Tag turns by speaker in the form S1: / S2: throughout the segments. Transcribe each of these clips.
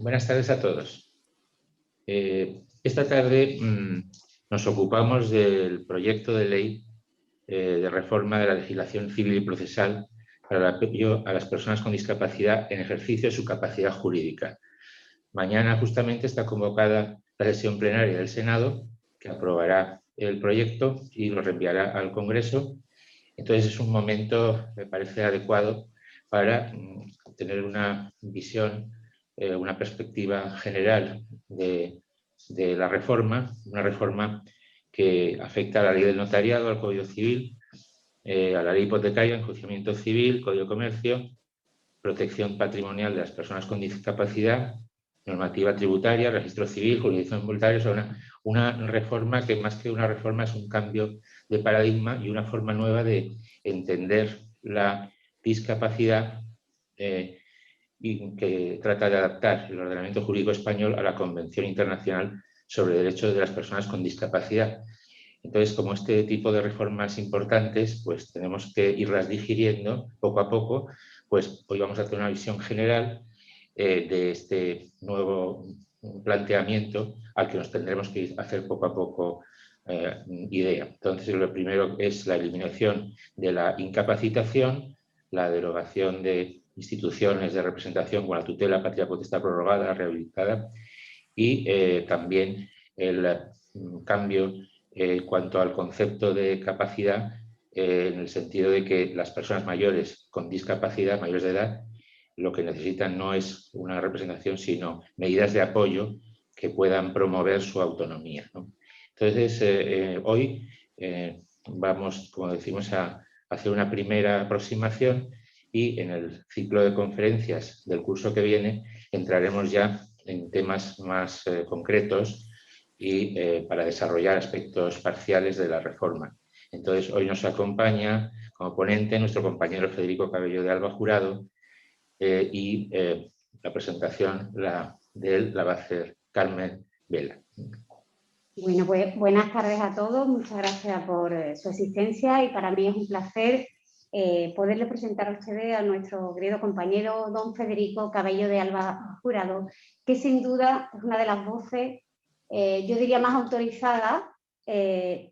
S1: Buenas tardes a todos. Esta tarde nos ocupamos del proyecto de ley de reforma de la legislación civil y procesal para el apoyo a las personas con discapacidad en ejercicio de su capacidad jurídica. Mañana justamente está convocada la sesión plenaria del Senado, que aprobará el proyecto y lo reenviará al Congreso. Entonces es un momento, me parece adecuado, para tener una visión, una perspectiva general de la reforma, una reforma que afecta a la ley del notariado, al Código Civil, a la ley hipotecaria, enjuiciamiento civil, Código de Comercio, protección patrimonial de las personas con discapacidad, normativa tributaria, registro civil, jurisdicción voluntaria. O sea, una reforma que más que una reforma es un cambio de paradigma y una forma nueva de entender la discapacidad y que trata de adaptar el ordenamiento jurídico español a la Convención Internacional sobre Derechos de las Personas con Discapacidad. Entonces, como este tipo de reformas importantes, pues tenemos que irlas digiriendo poco a poco. Pues hoy vamos a hacer una visión general de este nuevo planteamiento al que nos tendremos que hacer poco a poco idea. Entonces, lo primero es la eliminación de la incapacitación, la derogación de instituciones de representación con la tutela, patria potestad prorrogada, rehabilitada, y también el cambio en cuanto al concepto de capacidad, en el sentido de que las personas mayores con discapacidad, mayores de edad, lo que necesitan no es una representación, sino medidas de apoyo que puedan promover su autonomía, ¿no? Entonces, hoy vamos, como decimos, a hacer una primera aproximación y en el ciclo de conferencias del curso que viene entraremos ya en temas más concretos y para desarrollar aspectos parciales de la reforma. Entonces, hoy nos acompaña como ponente nuestro compañero Federico Cabello de Alba Jurado y la presentación de él la va a hacer Carmen Vela.
S2: Bueno, pues buenas tardes a todos. Muchas gracias por su asistencia y para mí es un placer poderle presentar a ustedes a nuestro querido compañero don Federico Cabello de Alba Jurado, que sin duda es una de las voces, yo diría, más autorizadas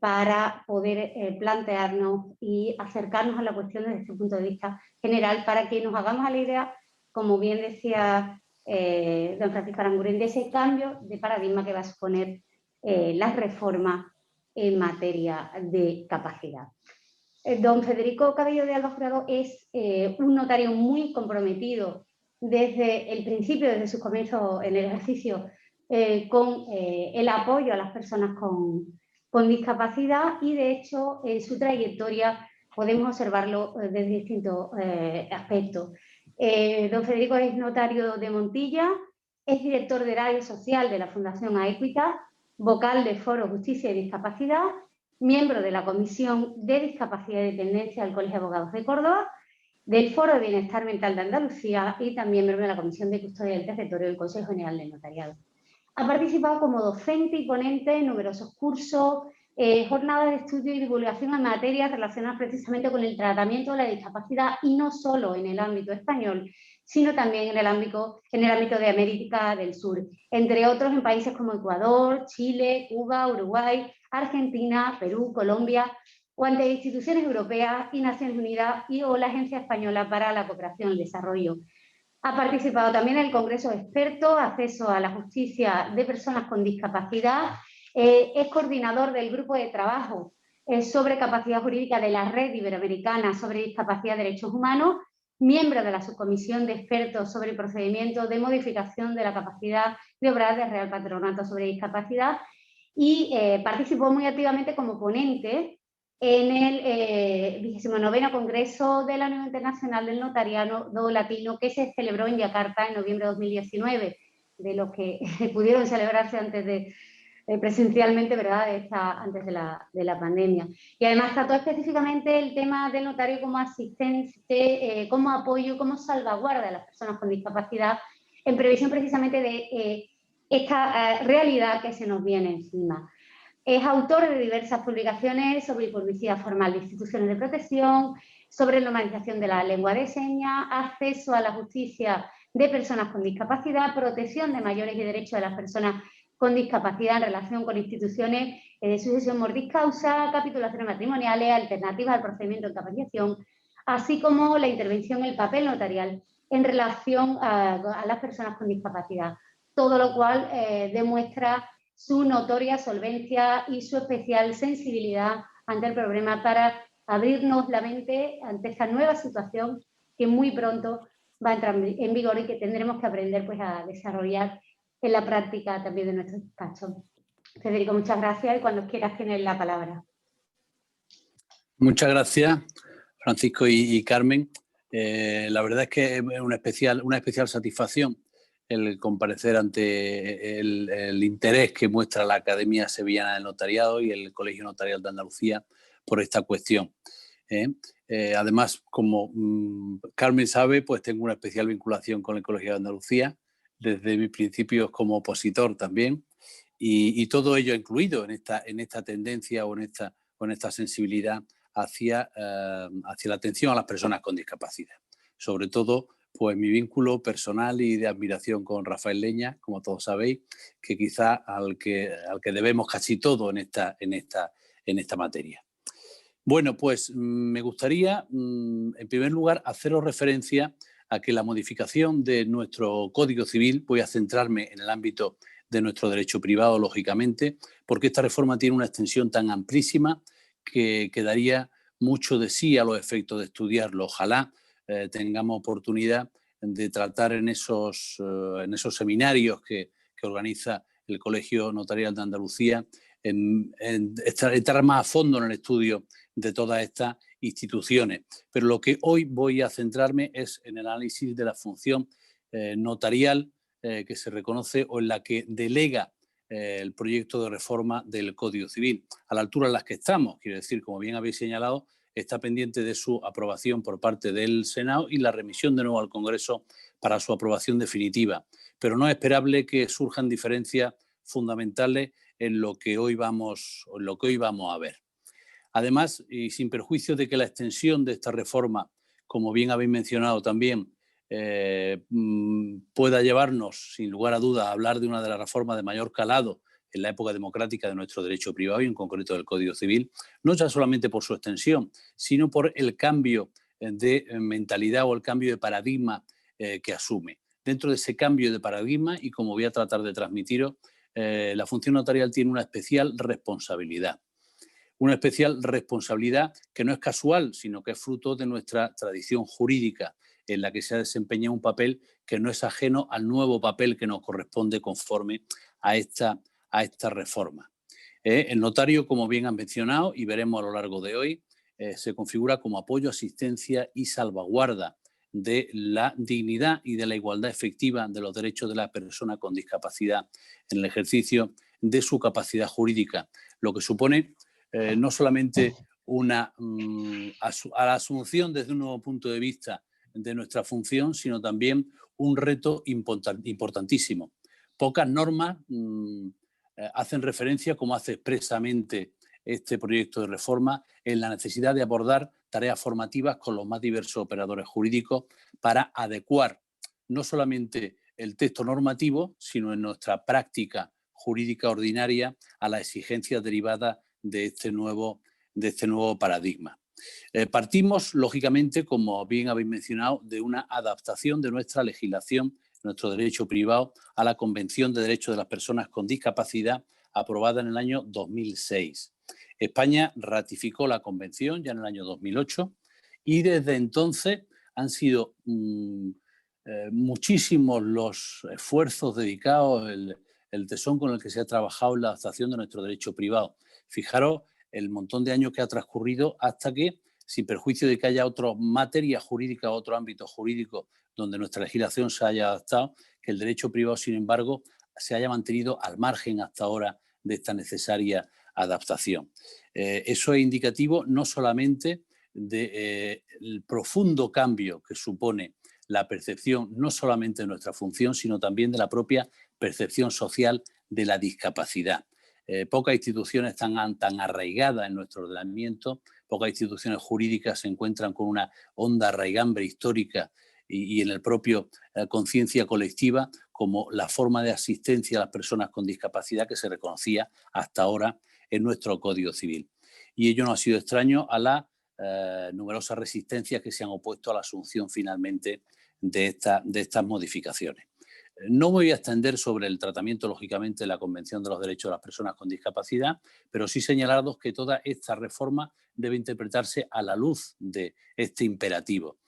S2: para poder plantearnos y acercarnos a la cuestión desde este punto de vista general, para que nos hagamos a la idea, como bien decía don Francisco Aranguren, de ese cambio de paradigma que va a suponer las reformas en materia de capacidad. Don Federico Cabello de Alba Jurado es un notario muy comprometido desde el principio, desde sus comienzos en el ejercicio, con el apoyo a las personas con discapacidad, y de hecho en su trayectoria podemos observarlo desde distintos aspectos. Don Federico es notario de Montilla, es director del área social de la Fundación Aequitas, vocal de Foro Justicia y Discapacidad, miembro de la Comisión de Discapacidad y Dependencia del Colegio de Abogados de Córdoba, del Foro de Bienestar Mental de Andalucía y también miembro de la Comisión de Custodia del Territorio del Consejo General del Notariado. Ha participado como docente y ponente en numerosos cursos, jornadas de estudio y divulgación en materias relacionadas precisamente con el tratamiento de la discapacidad, y no solo en el ámbito español, sino también en el ámbito de América del Sur, entre otros en países como Ecuador, Chile, Cuba, Uruguay, Argentina, Perú, Colombia, o ante instituciones europeas y Naciones Unidas o la Agencia Española para la Cooperación y el Desarrollo. Ha participado también en el Congreso de Expertos, Acceso a la Justicia de Personas con Discapacidad, es coordinador del Grupo de Trabajo sobre Capacidad Jurídica de la Red Iberoamericana sobre Discapacidad y Derechos Humanos, miembro de la Subcomisión de Expertos sobre el Procedimiento de Modificación de la Capacidad de Obrar del Real Patronato sobre Discapacidad, y participó muy activamente como ponente en el 29º Congreso de la Unión Internacional del Notariado Latino, que se celebró en Yakarta en noviembre de 2019, de los que pudieron celebrarse antes de presencialmente, ¿verdad?, antes de la pandemia. Y además trató específicamente el tema del notario como asistente, como apoyo, como salvaguarda de las personas con discapacidad, en previsión precisamente de esta realidad que se nos viene encima. Es autor de diversas publicaciones sobre publicidad formal de instituciones de protección, sobre normalización de la lengua de señas, acceso a la justicia de personas con discapacidad, protección de mayores y derechos de las personas con discapacidad en relación con instituciones de sucesión mortis causa, capitulaciones matrimoniales, alternativas al procedimiento de capacitación, así como la intervención en el papel notarial en relación a las personas con discapacidad. Todo lo cual demuestra su notoria solvencia y su especial sensibilidad ante el problema para abrirnos la mente ante esta nueva situación que muy pronto va a entrar en vigor y que tendremos que aprender pues, a desarrollar en la práctica también de nuestro despacho. Federico, muchas gracias y cuando quieras tienes la palabra.
S3: Muchas gracias, Francisco y Carmen. La verdad es que es una especial satisfacción el comparecer ante el interés que muestra la Academia Sevillana del Notariado y el Colegio Notarial de Andalucía por esta cuestión. Además, como Carmen sabe, pues tengo una especial vinculación con el Colegio de Andalucía desde mis principios como opositor también, y todo ello incluido en esta tendencia o en esta sensibilidad hacia la atención a las personas con discapacidad. Sobre todo, pues mi vínculo personal y de admiración con Rafael Leña, como todos sabéis, que quizá al que debemos casi todo en esta materia. Bueno, pues me gustaría, en primer lugar, haceros referencia a que la modificación de nuestro Código Civil, voy a centrarme en el ámbito de nuestro derecho privado, lógicamente, porque esta reforma tiene una extensión tan amplísima que daría mucho de sí a los efectos de estudiarlo. Ojalá tengamos oportunidad de tratar en esos seminarios que organiza el Colegio Notarial de Andalucía, en entrar más a fondo en el estudio de todas estas instituciones. Pero lo que hoy voy a centrarme es en el análisis de la función notarial que se reconoce o en la que delega el proyecto de reforma del Código Civil. A la altura en la que estamos, quiero decir, como bien habéis señalado, está pendiente de su aprobación por parte del Senado y la remisión de nuevo al Congreso para su aprobación definitiva. Pero no es esperable que surjan diferencias fundamentales en lo que hoy vamos a ver. Además, y sin perjuicio de que la extensión de esta reforma, como bien habéis mencionado también, pueda llevarnos, sin lugar a dudas, a hablar de una de las reformas de mayor calado en la época democrática de nuestro derecho privado y en concreto del Código Civil, no ya solamente por su extensión, sino por el cambio de mentalidad o el cambio de paradigma que asume. Dentro de ese cambio de paradigma, y como voy a tratar de transmitiros, la función notarial tiene una especial responsabilidad. Una especial responsabilidad que no es casual, sino que es fruto de nuestra tradición jurídica, en la que se ha desempeñado un papel que no es ajeno al nuevo papel que nos corresponde conforme a esta reforma. El notario, como bien han mencionado y veremos a lo largo de hoy, se configura como apoyo, asistencia y salvaguarda de la dignidad y de la igualdad efectiva de los derechos de la persona con discapacidad en el ejercicio de su capacidad jurídica, lo que supone no solamente a la asunción desde un nuevo punto de vista de nuestra función, sino también un reto importantísimo. Pocas normas hacen referencia, como hace expresamente este proyecto de reforma, en la necesidad de abordar tareas formativas con los más diversos operadores jurídicos para adecuar no solamente el texto normativo, sino en nuestra práctica jurídica ordinaria a las exigencias derivadas de este nuevo paradigma. Partimos, lógicamente, como bien habéis mencionado, de una adaptación de nuestra legislación, nuestro derecho privado, a la Convención de Derechos de las Personas con Discapacidad, aprobada en el año 2006. España ratificó la Convención ya en el año 2008 y desde entonces han sido muchísimos los esfuerzos dedicados, el tesón con el que se ha trabajado en la adaptación de nuestro derecho privado. Fijaros el montón de años que ha transcurrido hasta que, sin perjuicio de que haya otra materia jurídica, otro ámbito jurídico donde nuestra legislación se haya adaptado, que el derecho privado, sin embargo, se haya mantenido al margen hasta ahora de esta necesaria adaptación. Eso es indicativo no solamente del profundo cambio que supone la percepción no solamente de nuestra función, sino también de la propia percepción social de la discapacidad. Pocas instituciones tan arraigadas en nuestro ordenamiento, pocas instituciones jurídicas se encuentran con una honda arraigambre histórica y en el propio conciencia colectiva como la forma de asistencia a las personas con discapacidad que se reconocía hasta ahora en nuestro Código Civil. Y ello no ha sido extraño a las numerosas resistencias que se han opuesto a la asunción finalmente de estas modificaciones. No me voy a extender sobre el tratamiento, lógicamente, de la Convención de los Derechos de las Personas con Discapacidad, pero sí señalaros que toda esta reforma debe interpretarse a la luz de este imperativo,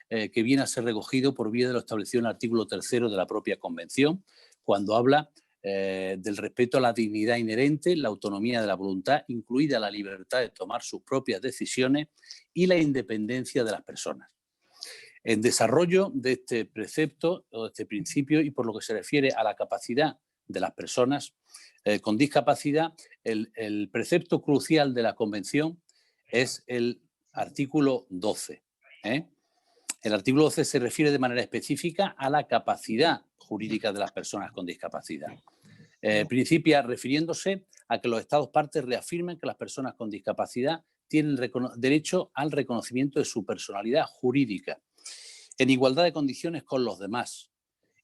S3: que viene a ser recogido por vía de lo establecido en el artículo 3º de la propia Convención, cuando habla del respeto a la dignidad inherente, la autonomía de la voluntad, incluida la libertad de tomar sus propias decisiones y la independencia de las personas. En desarrollo de este precepto o de este principio y por lo que se refiere a la capacidad de las personas con discapacidad, el precepto crucial de la Convención es el artículo 12. El artículo 12 se refiere de manera específica a la capacidad jurídica de las personas con discapacidad. Principia refiriéndose a que los Estados partes reafirmen que las personas con discapacidad tienen derecho al reconocimiento de su personalidad jurídica en igualdad de condiciones con los demás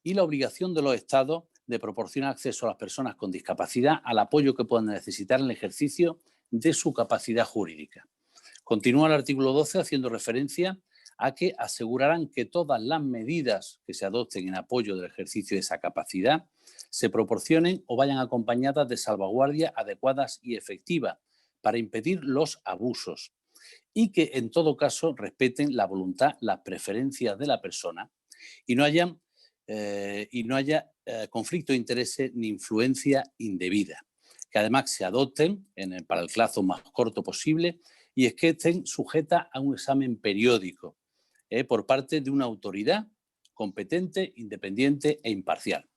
S3: y la obligación de los Estados de proporcionar acceso a las personas con discapacidad al apoyo que puedan necesitar en el ejercicio de su capacidad jurídica. Continúa el artículo 12 haciendo referencia a que asegurarán que todas las medidas que se adopten en apoyo del ejercicio de esa capacidad se proporcionen o vayan acompañadas de salvaguardias adecuadas y efectivas para impedir los abusos y que en todo caso respeten la voluntad, las preferencias de la persona y no haya conflicto de intereses ni influencia indebida, que además se adopten para el plazo más corto posible y es que estén sujetas a un examen periódico por parte de una autoridad competente, independiente e imparcial.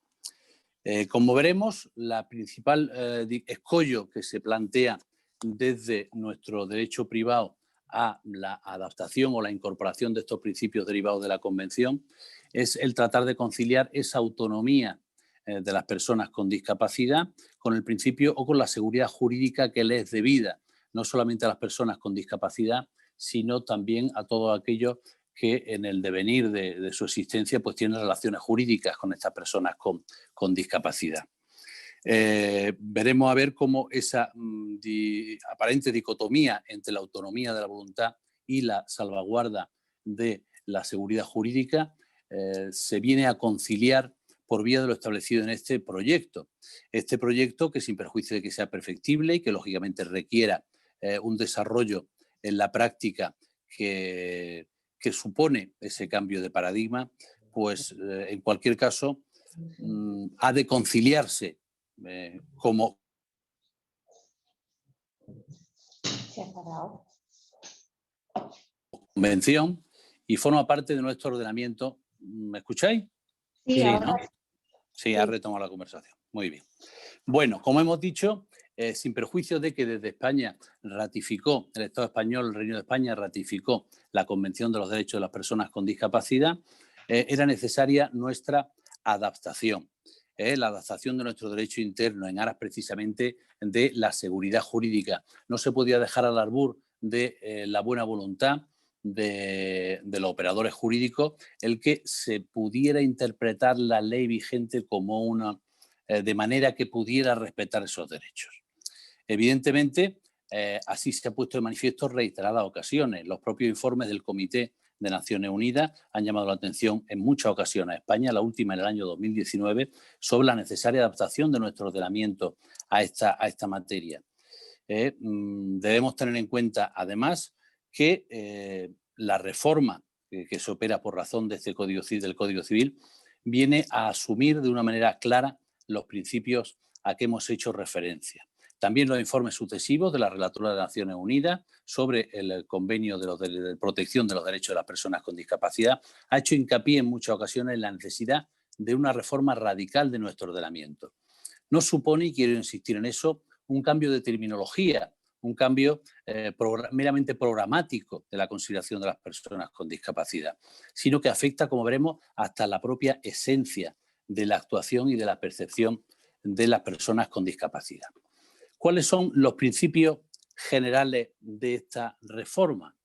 S3: Como veremos, la principal escollo que se plantea desde nuestro derecho privado a la adaptación o la incorporación de estos principios derivados de la Convención es el tratar de conciliar esa autonomía de las personas con discapacidad con el principio o con la seguridad jurídica que les es debida, no solamente a las personas con discapacidad, sino también a todos aquellos que en el devenir de su existencia pues tienen relaciones jurídicas con estas personas con discapacidad. Veremos a ver cómo esa aparente dicotomía entre la autonomía de la voluntad y la salvaguarda de la seguridad jurídica se viene a conciliar por vía de lo establecido en este proyecto. Este proyecto que sin perjuicio de que sea perfectible y que lógicamente requiera un desarrollo en la práctica que supone ese cambio de paradigma, pues en cualquier caso ha de conciliarse como convención y forma parte de nuestro ordenamiento. ¿Me escucháis?
S2: Sí, ahora.
S3: ¿no? Sí, ha retomado la conversación. Muy bien. Bueno, como hemos dicho, sin perjuicio de que desde España ratificó, el Estado español, el Reino de España ratificó la Convención de los Derechos de las Personas con Discapacidad, era necesaria nuestra adaptación. La adaptación de nuestro derecho interno en aras precisamente de la seguridad jurídica. No se podía dejar al albur de la buena voluntad de los operadores jurídicos el que se pudiera interpretar la ley vigente como de manera que pudiera respetar esos derechos. Evidentemente, así se ha puesto de manifiesto en reiteradas ocasiones. Los propios informes del Comité de Naciones Unidas han llamado la atención en muchas ocasiones a España, la última en el año 2019, sobre la necesaria adaptación de nuestro ordenamiento a esta materia. Debemos tener en cuenta, además, que la reforma que se opera por razón de este del Código Civil viene a asumir de una manera clara los principios a que hemos hecho referencia. También los informes sucesivos de la Relatora de Naciones Unidas sobre el convenio de protección de los derechos de las personas con discapacidad ha hecho hincapié en muchas ocasiones en la necesidad de una reforma radical de nuestro ordenamiento. No supone, y quiero insistir en eso, un cambio de terminología, un cambio meramente programático de la consideración de las personas con discapacidad, sino que afecta, como veremos, hasta la propia esencia de la actuación y de la percepción de las personas con discapacidad. ¿Cuáles son los principios generales de esta reforma?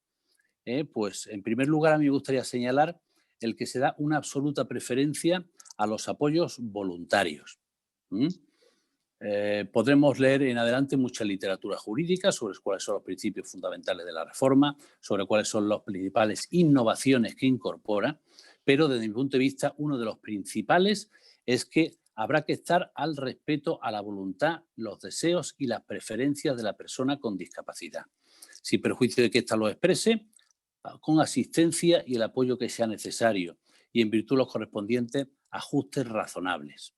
S3: pues en primer lugar a mí me gustaría señalar el que se da una absoluta preferencia a los apoyos voluntarios. Podremos leer en adelante mucha literatura jurídica sobre cuáles son los principios fundamentales de la reforma, sobre cuáles son las principales innovaciones que incorpora, pero desde mi punto de vista uno de los principales es que habrá que estar al respeto a la voluntad, los deseos y las preferencias de la persona con discapacidad, sin perjuicio de que ésta lo exprese, con asistencia y el apoyo que sea necesario y en virtud de los correspondientes ajustes razonables.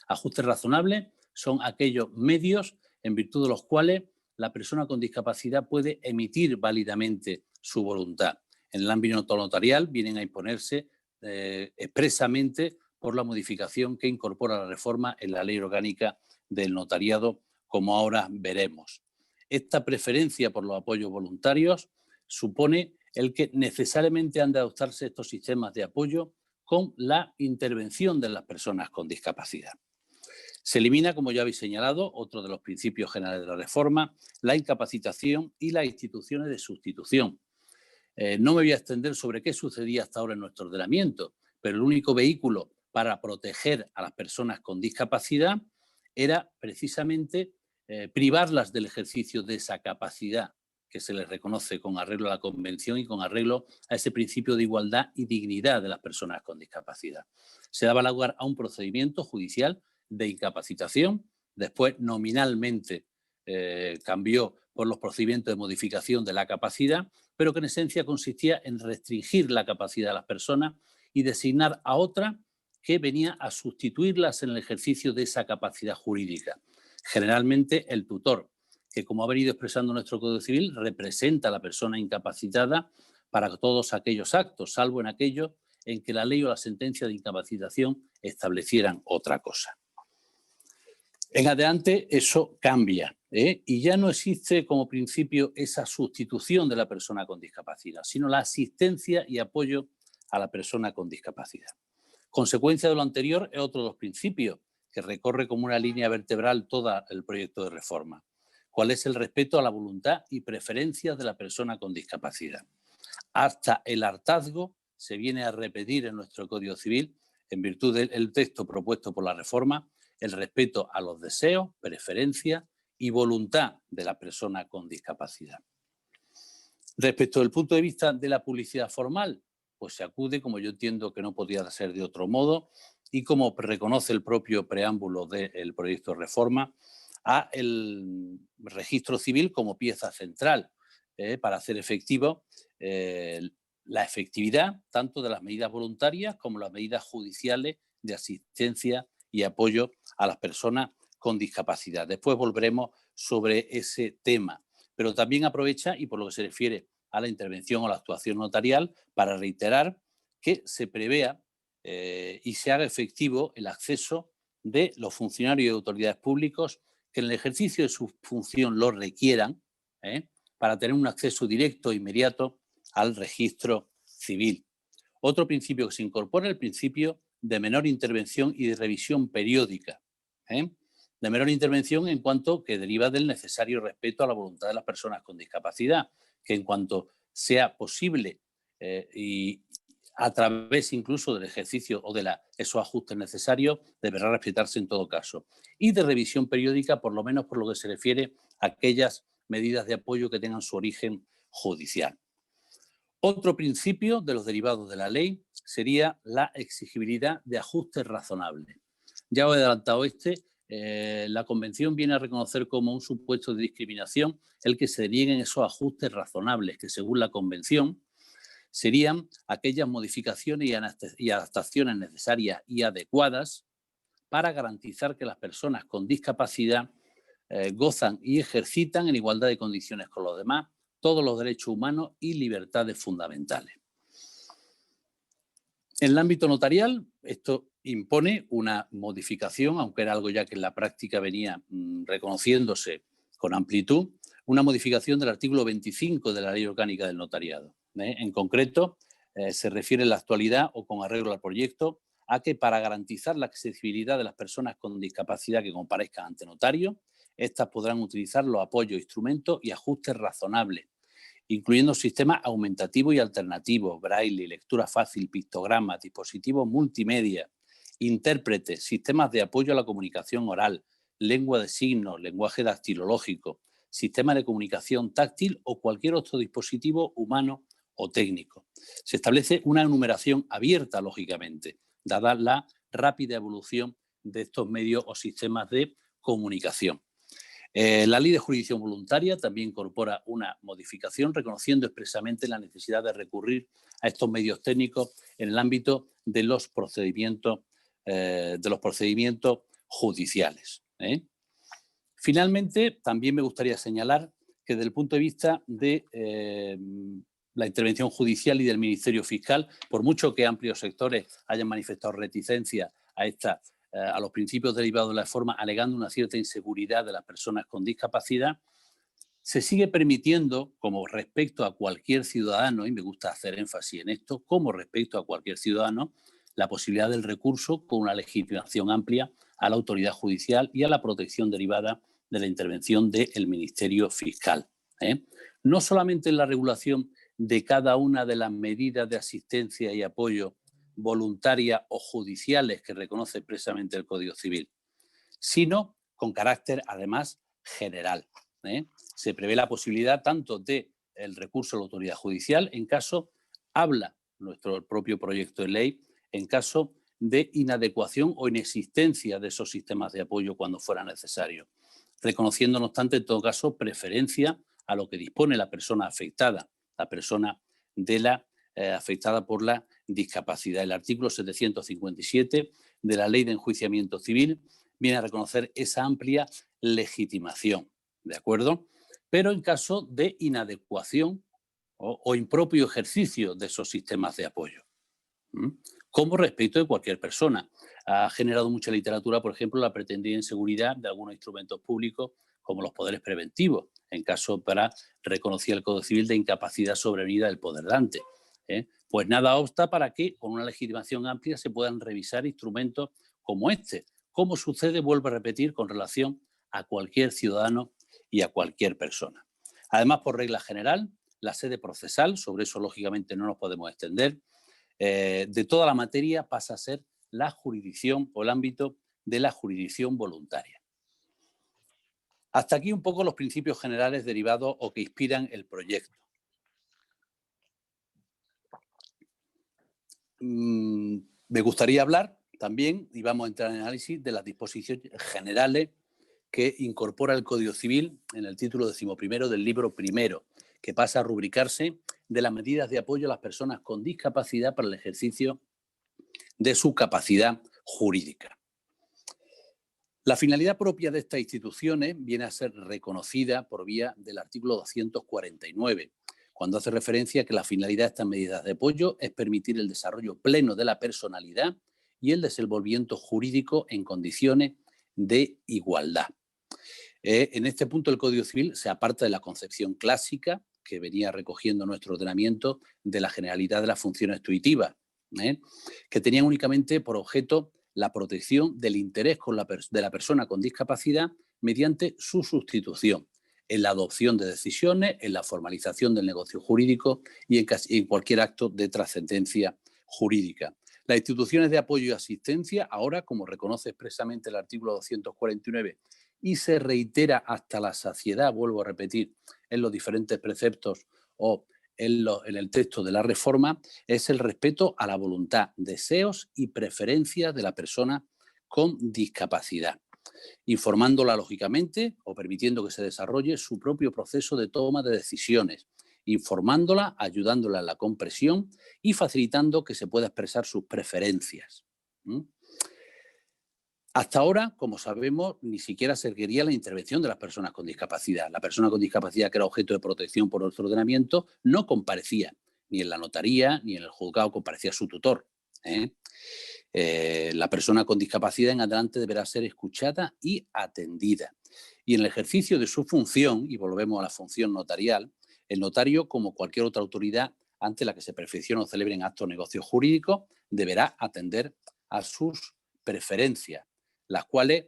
S3: Ajustes razonables son aquellos medios en virtud de los cuales la persona con discapacidad puede emitir válidamente su voluntad. En el ámbito notarial vienen a imponerse expresamente por la modificación que incorpora la reforma en la Ley Orgánica del Notariado, como ahora veremos. Esta preferencia por los apoyos voluntarios supone el que necesariamente han de adoptarse estos sistemas de apoyo con la intervención de las personas con discapacidad. Se elimina, como ya habéis señalado, otro de los principios generales de la reforma, la incapacitación y las instituciones de sustitución. No me voy a extender sobre qué sucedía hasta ahora en nuestro ordenamiento, pero el único vehículo para proteger a las personas con discapacidad era precisamente privarlas del ejercicio de esa capacidad que se les reconoce con arreglo a la Convención y con arreglo a ese principio de igualdad y dignidad de las personas con discapacidad. Se daba lugar a un procedimiento judicial de incapacitación, después nominalmente cambió por los procedimientos de modificación de la capacidad, pero que en esencia consistía en restringir la capacidad de las personas y designar a otra que venía a sustituirlas en el ejercicio de esa capacidad jurídica. Generalmente el tutor, que como ha venido expresando nuestro Código Civil, representa a la persona incapacitada para todos aquellos actos, salvo en aquellos en que la ley o la sentencia de incapacitación establecieran otra cosa. En adelante eso cambia, y ya no existe como principio esa sustitución de la persona con discapacidad, sino la asistencia y apoyo a la persona con discapacidad. Consecuencia de lo anterior es otro de los principios que recorre como una línea vertebral todo el proyecto de reforma. ¿Cuál es el respeto a la voluntad y preferencias de la persona con discapacidad? Hasta el hartazgo se viene a repetir en nuestro Código Civil, en virtud del texto propuesto por la reforma, el respeto a los deseos, preferencias y voluntad de la persona con discapacidad. Respecto del punto de vista de la publicidad formal, pues se acude, como yo entiendo que no podía ser de otro modo, y como reconoce el propio preámbulo del proyecto de reforma, a el registro civil como pieza central para hacer efectivo la efectividad tanto de las medidas voluntarias como las medidas judiciales de asistencia y apoyo a las personas con discapacidad. Después volveremos sobre ese tema, pero también aprovecha, y por lo que se refiere a la intervención o la actuación notarial, para reiterar que se prevea y se haga efectivo el acceso de los funcionarios y autoridades públicos que en el ejercicio de su función lo requieran, para tener un acceso directo e inmediato al registro civil. Otro principio que se incorpora es el principio de menor intervención y de revisión periódica. De menor intervención en cuanto que deriva del necesario respeto a la voluntad de las personas con discapacidad, que en cuanto sea posible y a través incluso del ejercicio o de esos ajustes necesarios, deberá respetarse en todo caso. Y de revisión periódica, por lo menos por lo que se refiere a aquellas medidas de apoyo que tengan su origen judicial. Otro principio de los derivados de la ley sería la exigibilidad de ajustes razonables. Ya os he adelantado la Convención viene a reconocer como un supuesto de discriminación el que se denieguen esos ajustes razonables, que según la Convención serían aquellas modificaciones y adaptaciones necesarias y adecuadas para garantizar que las personas con discapacidad gozan y ejercitan en igualdad de condiciones con los demás todos los derechos humanos y libertades fundamentales. En el ámbito notarial, esto impone una modificación, aunque era algo ya que en la práctica venía reconociéndose con amplitud, una modificación del artículo 25 de la Ley Orgánica del Notariado. En concreto, se refiere en la actualidad o con arreglo al proyecto a que para garantizar la accesibilidad de las personas con discapacidad que comparezcan ante notario, estas podrán utilizar los apoyos, instrumentos y ajustes razonables incluyendo sistemas aumentativos y alternativos, braille, lectura fácil, pictogramas, dispositivos multimedia, intérpretes, sistemas de apoyo a la comunicación oral, lengua de signos, lenguaje dactilológico, sistema de comunicación táctil o cualquier otro dispositivo humano o técnico. Se establece una enumeración abierta, lógicamente, dada la rápida evolución de estos medios o sistemas de comunicación. La Ley de Jurisdicción Voluntaria también incorpora una modificación reconociendo expresamente la necesidad de recurrir a estos medios técnicos en el ámbito de los procedimientos judiciales. Finalmente, también me gustaría señalar que desde el punto de vista de la intervención judicial y del Ministerio Fiscal, por mucho que amplios sectores hayan manifestado reticencia a los principios derivados de la reforma, alegando una cierta inseguridad de las personas con discapacidad, se sigue permitiendo, como respecto a cualquier ciudadano, y me gusta hacer énfasis en esto, como respecto a cualquier ciudadano, la posibilidad del recurso con una legitimación amplia a la autoridad judicial y a la protección derivada de la intervención del Ministerio Fiscal. No solamente en la regulación de cada una de las medidas de asistencia y apoyo voluntarias o judiciales que reconoce expresamente el Código Civil, sino con carácter, además, general. Se prevé la posibilidad tanto del recurso a la autoridad judicial en caso, habla nuestro propio proyecto de ley, en caso de inadecuación o inexistencia de esos sistemas de apoyo cuando fuera necesario, reconociendo, no obstante, en todo caso, preferencia a lo que dispone la persona afectada, la persona afectada por la discapacidad. El artículo 757 de la Ley de Enjuiciamiento Civil viene a reconocer esa amplia legitimación, ¿de acuerdo? Pero en caso de inadecuación o impropio ejercicio de esos sistemas de apoyo, como respecto de cualquier persona. Ha generado mucha literatura, por ejemplo, la pretendida inseguridad de algunos instrumentos públicos, como los poderes preventivos, en caso para reconocer el Código Civil de incapacidad sobrevenida del poder dante. Pues nada obsta para que, con una legitimación amplia, se puedan revisar instrumentos como este, como sucede, vuelvo a repetir, con relación a cualquier ciudadano y a cualquier persona. Además, por regla general, la sede procesal, sobre eso lógicamente no nos podemos extender, de toda la materia pasa a ser la jurisdicción o el ámbito de la jurisdicción voluntaria. Hasta aquí un poco los principios generales derivados o que inspiran el proyecto. Me gustaría hablar también, y vamos a entrar en análisis, de las disposiciones generales que incorpora el Código Civil en el título 11º del libro primero, que pasa a rubricarse de las medidas de apoyo a las personas con discapacidad para el ejercicio de su capacidad jurídica. La finalidad propia de estas instituciones viene a ser reconocida por vía del artículo 249, cuando hace referencia a que la finalidad de estas medidas de apoyo es permitir el desarrollo pleno de la personalidad y el desenvolvimiento jurídico en condiciones de igualdad. En este punto el Código Civil se aparta de la concepción clásica que venía recogiendo nuestro ordenamiento de la generalidad de las funciones tuitivas, que tenían únicamente por objeto la protección del interés de la persona con discapacidad mediante su sustitución en la adopción de decisiones, en la formalización del negocio jurídico y en cualquier acto de trascendencia jurídica. Las instituciones de apoyo y asistencia, ahora, como reconoce expresamente el artículo 249 y se reitera hasta la saciedad, vuelvo a repetir, en los diferentes preceptos o en el texto de la reforma, es el respeto a la voluntad, deseos y preferencias de la persona con discapacidad, informándola lógicamente o permitiendo que se desarrolle su propio proceso de toma de decisiones, informándola, ayudándola en la comprensión y facilitando que se pueda expresar sus preferencias. Hasta ahora, como sabemos, ni siquiera se requería la intervención de las personas con discapacidad. La persona con discapacidad que era objeto de protección por nuestro ordenamiento no comparecía ni en la notaría ni en el juzgado, comparecía su tutor. La persona con discapacidad en adelante deberá ser escuchada y atendida. Y en el ejercicio de su función, y volvemos a la función notarial, el notario, como cualquier otra autoridad ante la que se perfeccione o celebren actos o negocios jurídicos, deberá atender a sus preferencias, las cuales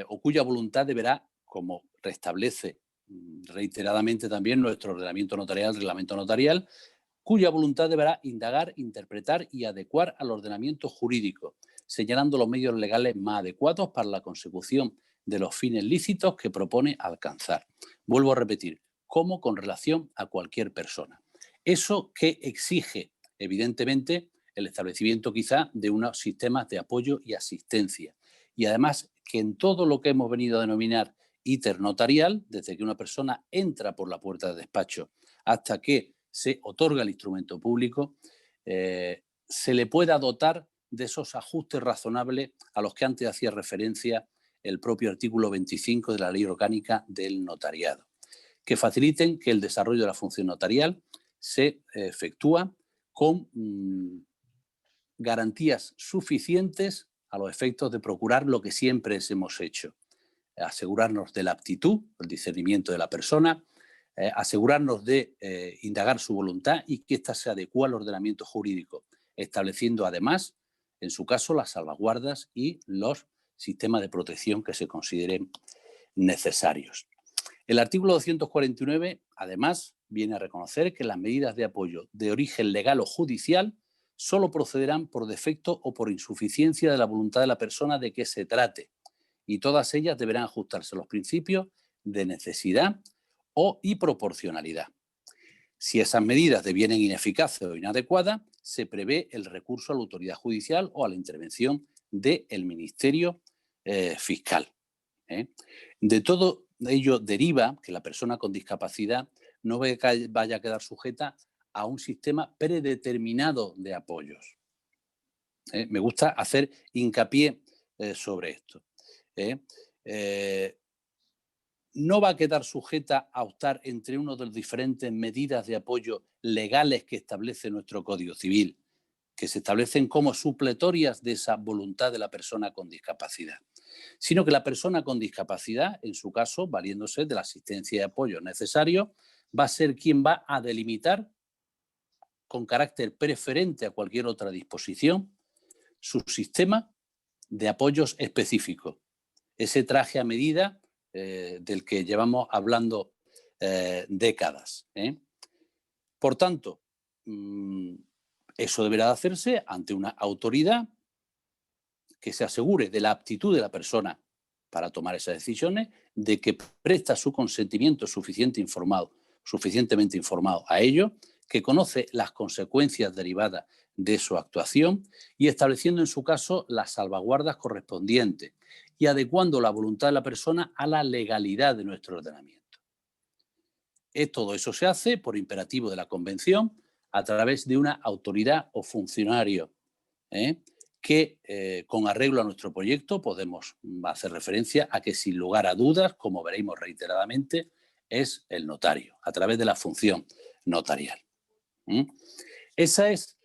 S3: o cuya voluntad deberá, como restablece reiteradamente también nuestro ordenamiento notarial, el reglamento notarial, cuya voluntad deberá indagar, interpretar y adecuar al ordenamiento jurídico, señalando los medios legales más adecuados para la consecución de los fines lícitos que propone alcanzar. Vuelvo a repetir, como con relación a cualquier persona. Eso que exige, evidentemente, el establecimiento quizá de unos sistemas de apoyo y asistencia. Y además que en todo lo que hemos venido a denominar íter notarial, desde que una persona entra por la puerta de despacho hasta que se otorga el instrumento público, se le pueda dotar de esos ajustes razonables a los que antes hacía referencia el propio artículo 25 de la Ley Orgánica del Notariado, que faciliten que el desarrollo de la función notarial se efectúa con garantías suficientes a los efectos de procurar lo que siempre hemos hecho: asegurarnos de la aptitud, el discernimiento de la persona, asegurarnos de indagar su voluntad y que ésta se adecue al ordenamiento jurídico, estableciendo además, en su caso, las salvaguardas y los sistemas de protección que se consideren necesarios. El artículo 249, además, viene a reconocer que las medidas de apoyo de origen legal o judicial solo procederán por defecto o por insuficiencia de la voluntad de la persona de que se trate, y todas ellas deberán ajustarse a los principios de necesidad y proporcionalidad. Si esas medidas devienen ineficaces o inadecuadas, se prevé el recurso a la autoridad judicial o a la intervención del Ministerio Fiscal. De todo ello deriva que la persona con discapacidad no vaya a quedar sujeta a un sistema predeterminado de apoyos. Me gusta hacer hincapié sobre esto. No va a quedar sujeta a optar entre una de las diferentes medidas de apoyo legales que establece nuestro Código Civil, que se establecen como supletorias de esa voluntad de la persona con discapacidad, sino que la persona con discapacidad, en su caso, valiéndose de la asistencia y apoyo necesario, va a ser quien va a delimitar con carácter preferente a cualquier otra disposición su sistema de apoyos específicos, ese traje a medida del que llevamos hablando décadas. Por tanto, eso deberá hacerse ante una autoridad que se asegure de la aptitud de la persona para tomar esas decisiones, de que presta su consentimiento suficientemente informado a ello, que conoce las consecuencias derivadas de su actuación y estableciendo en su caso las salvaguardas correspondientes y adecuando la voluntad de la persona a la legalidad de nuestro ordenamiento. Todo eso se hace por imperativo de la Convención a través de una autoridad o funcionario que con arreglo a nuestro proyecto podemos hacer referencia a que sin lugar a dudas, como veremos reiteradamente, es el notario, a través de la función notarial. Esa es,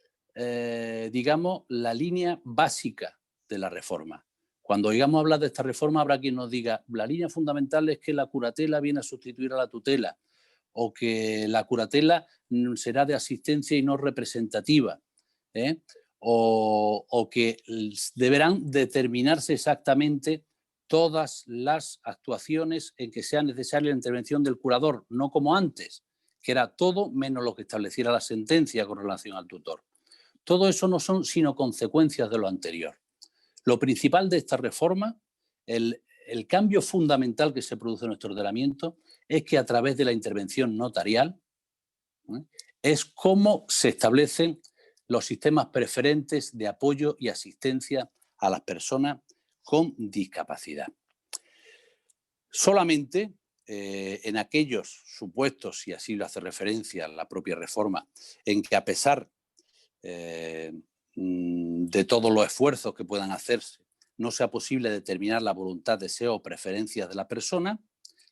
S3: digamos, la línea básica de la reforma. Cuando oigamos hablar de esta reforma habrá quien nos diga la línea fundamental es que la curatela viene a sustituir a la tutela o que la curatela será de asistencia y no representativa, o que deberán determinarse exactamente todas las actuaciones en que sea necesaria la intervención del curador, no como antes, que era todo menos lo que estableciera la sentencia con relación al tutor. Todo eso no son sino consecuencias de lo anterior. Lo principal de esta reforma, el cambio fundamental que se produce en nuestro ordenamiento, es que a través de la intervención notarial es cómo se establecen los sistemas preferentes de apoyo y asistencia a las personas con discapacidad. Solamente en aquellos supuestos, y así lo hace referencia la propia reforma, en que a pesar de todos los esfuerzos que puedan hacerse, no sea posible determinar la voluntad, deseo o preferencias de la persona,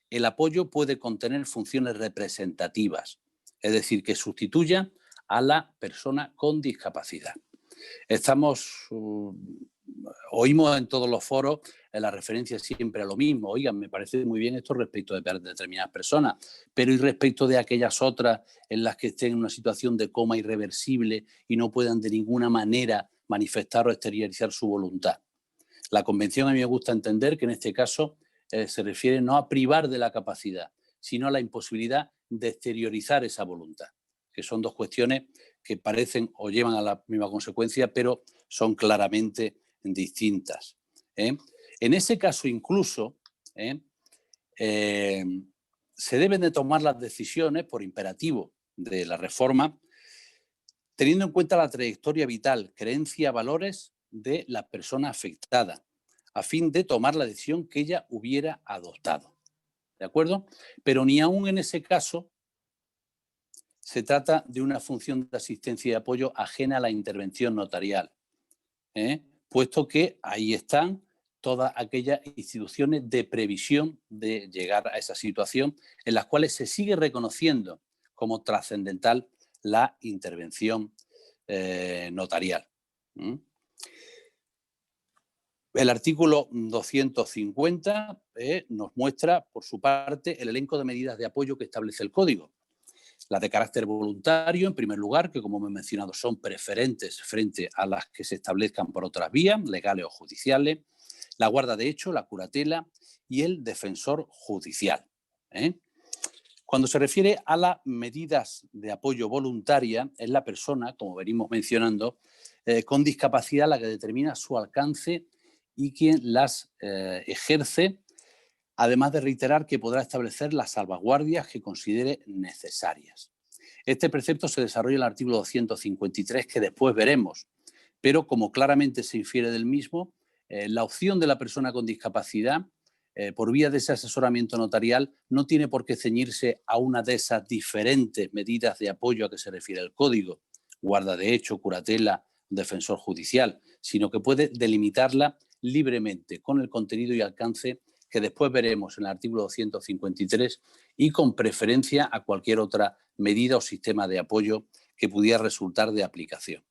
S3: el apoyo puede contener funciones representativas, es decir, que sustituya a la persona con discapacidad. Oímos en todos los foros la referencia siempre a lo mismo. Oigan, me parece muy bien esto respecto de determinadas personas, pero ¿y respecto de aquellas otras en las que estén en una situación de coma irreversible y no puedan de ninguna manera manifestar o exteriorizar su voluntad? La Convención, a mí me gusta entender que en este caso se refiere no a privar de la capacidad, sino a la imposibilidad de exteriorizar esa voluntad, que son dos cuestiones que parecen o llevan a la misma consecuencia, pero son claramente distintas. En ese caso incluso se deben de tomar las decisiones por imperativo de la reforma, teniendo en cuenta la trayectoria vital, creencia, valores de la persona afectada, a fin de tomar la decisión que ella hubiera adoptado. ¿De acuerdo? Pero ni aún en ese caso se trata de una función de asistencia y apoyo ajena a la intervención notarial, puesto que ahí están todas aquellas instituciones de previsión de llegar a esa situación en las cuales se sigue reconociendo como trascendental la intervención notarial. El artículo 250 nos muestra, por su parte, el elenco de medidas de apoyo que establece el Código. Las de carácter voluntario, en primer lugar, que como hemos mencionado son preferentes frente a las que se establezcan por otras vías, legales o judiciales, la guarda de hecho, la curatela y el defensor judicial. Cuando se refiere a las medidas de apoyo voluntaria, es la persona, como venimos mencionando, con discapacidad la que determina su alcance y quien las ejerce, además de reiterar que podrá establecer las salvaguardias que considere necesarias. Este precepto se desarrolla en el artículo 253, que después veremos, pero como claramente se infiere del mismo, la opción de la persona con discapacidad, por vía de ese asesoramiento notarial, no tiene por qué ceñirse a una de esas diferentes medidas de apoyo a que se refiere el Código, guarda de hecho, curatela, defensor judicial, sino que puede delimitarla libremente con el contenido y alcance que después veremos en el artículo 253 y con preferencia a cualquier otra medida o sistema de apoyo que pudiera resultar de aplicación.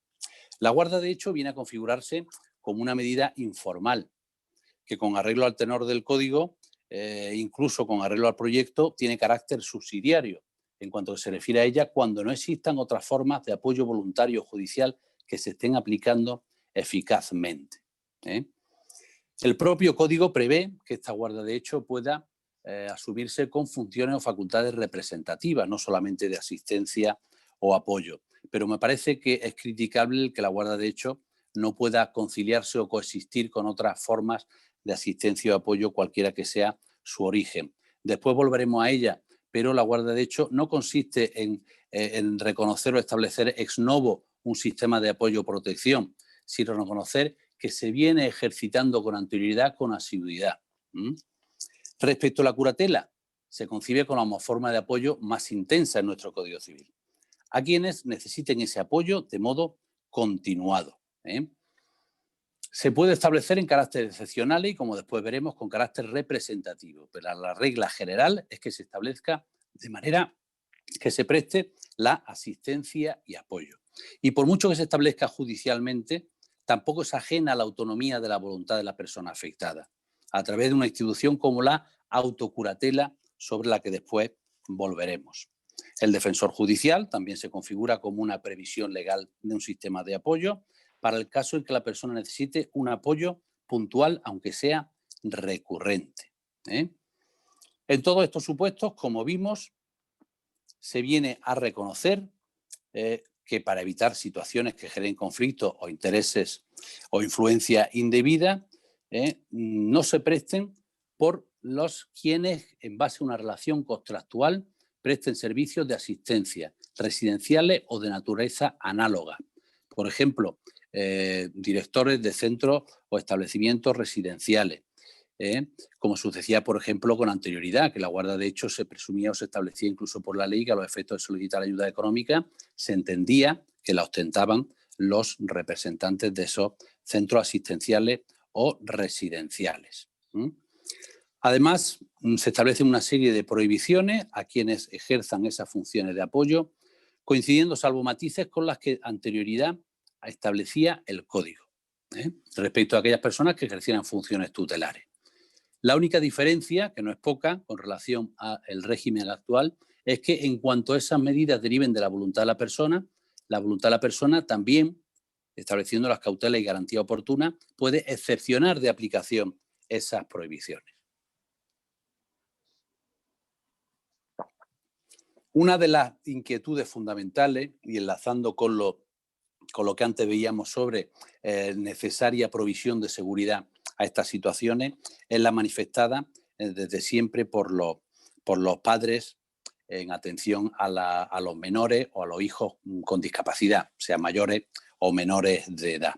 S3: La guarda de hecho viene a configurarse como una medida informal, que con arreglo al tenor del Código, incluso con arreglo al proyecto, tiene carácter subsidiario, en cuanto se refiere a ella cuando no existan otras formas de apoyo voluntario judicial que se estén aplicando eficazmente. El propio Código prevé que esta guarda de hecho pueda asumirse con funciones o facultades representativas, no solamente de asistencia o apoyo. Pero me parece que es criticable que la guarda de hecho no pueda conciliarse o coexistir con otras formas de asistencia o apoyo, cualquiera que sea su origen. Después volveremos a ella, pero la guarda de hecho no consiste en reconocer o establecer ex novo un sistema de apoyo o protección, sino reconocer que se viene ejercitando con anterioridad, con asiduidad. Respecto a la curatela, se concibe como forma de apoyo más intensa en nuestro Código Civil, a quienes necesiten ese apoyo de modo continuado. Se puede establecer en carácter excepcional y, como después veremos, con carácter representativo, pero la regla general es que se establezca de manera que se preste la asistencia y apoyo. Y por mucho que se establezca judicialmente, tampoco es ajena a la autonomía de la voluntad de la persona afectada, a través de una institución como la autocuratela, sobre la que después volveremos. El defensor judicial también se configura como una previsión legal de un sistema de apoyo para el caso en que la persona necesite un apoyo puntual, aunque sea recurrente. En todos estos supuestos, como vimos, se viene a reconocer que para evitar situaciones que generen conflictos o intereses o influencia indebida, no se presten por los quienes, en base a una relación contractual, presten servicios de asistencia residenciales o de naturaleza análoga. Por ejemplo, directores de centros o establecimientos residenciales, como sucedía, por ejemplo, con anterioridad, que la guarda de hecho se presumía o se establecía incluso por la ley que a los efectos de solicitar ayuda económica se entendía que la ostentaban los representantes de esos centros asistenciales o residenciales. Además, se establecen una serie de prohibiciones a quienes ejerzan esas funciones de apoyo, coincidiendo, salvo matices, con las que anterioridad establecía el Código, respecto a aquellas personas que ejercieran funciones tutelares. La única diferencia, que no es poca, con relación al régimen actual, es que en cuanto a esas medidas deriven de la voluntad de la persona también, estableciendo las cautelas y garantía oportuna, puede excepcionar de aplicación esas prohibiciones. Una de las inquietudes fundamentales, y enlazando con lo que antes veíamos sobre necesaria provisión de seguridad a estas situaciones, es la manifestada desde siempre por los padres en atención a los menores o a los hijos con discapacidad, sean mayores o menores de edad.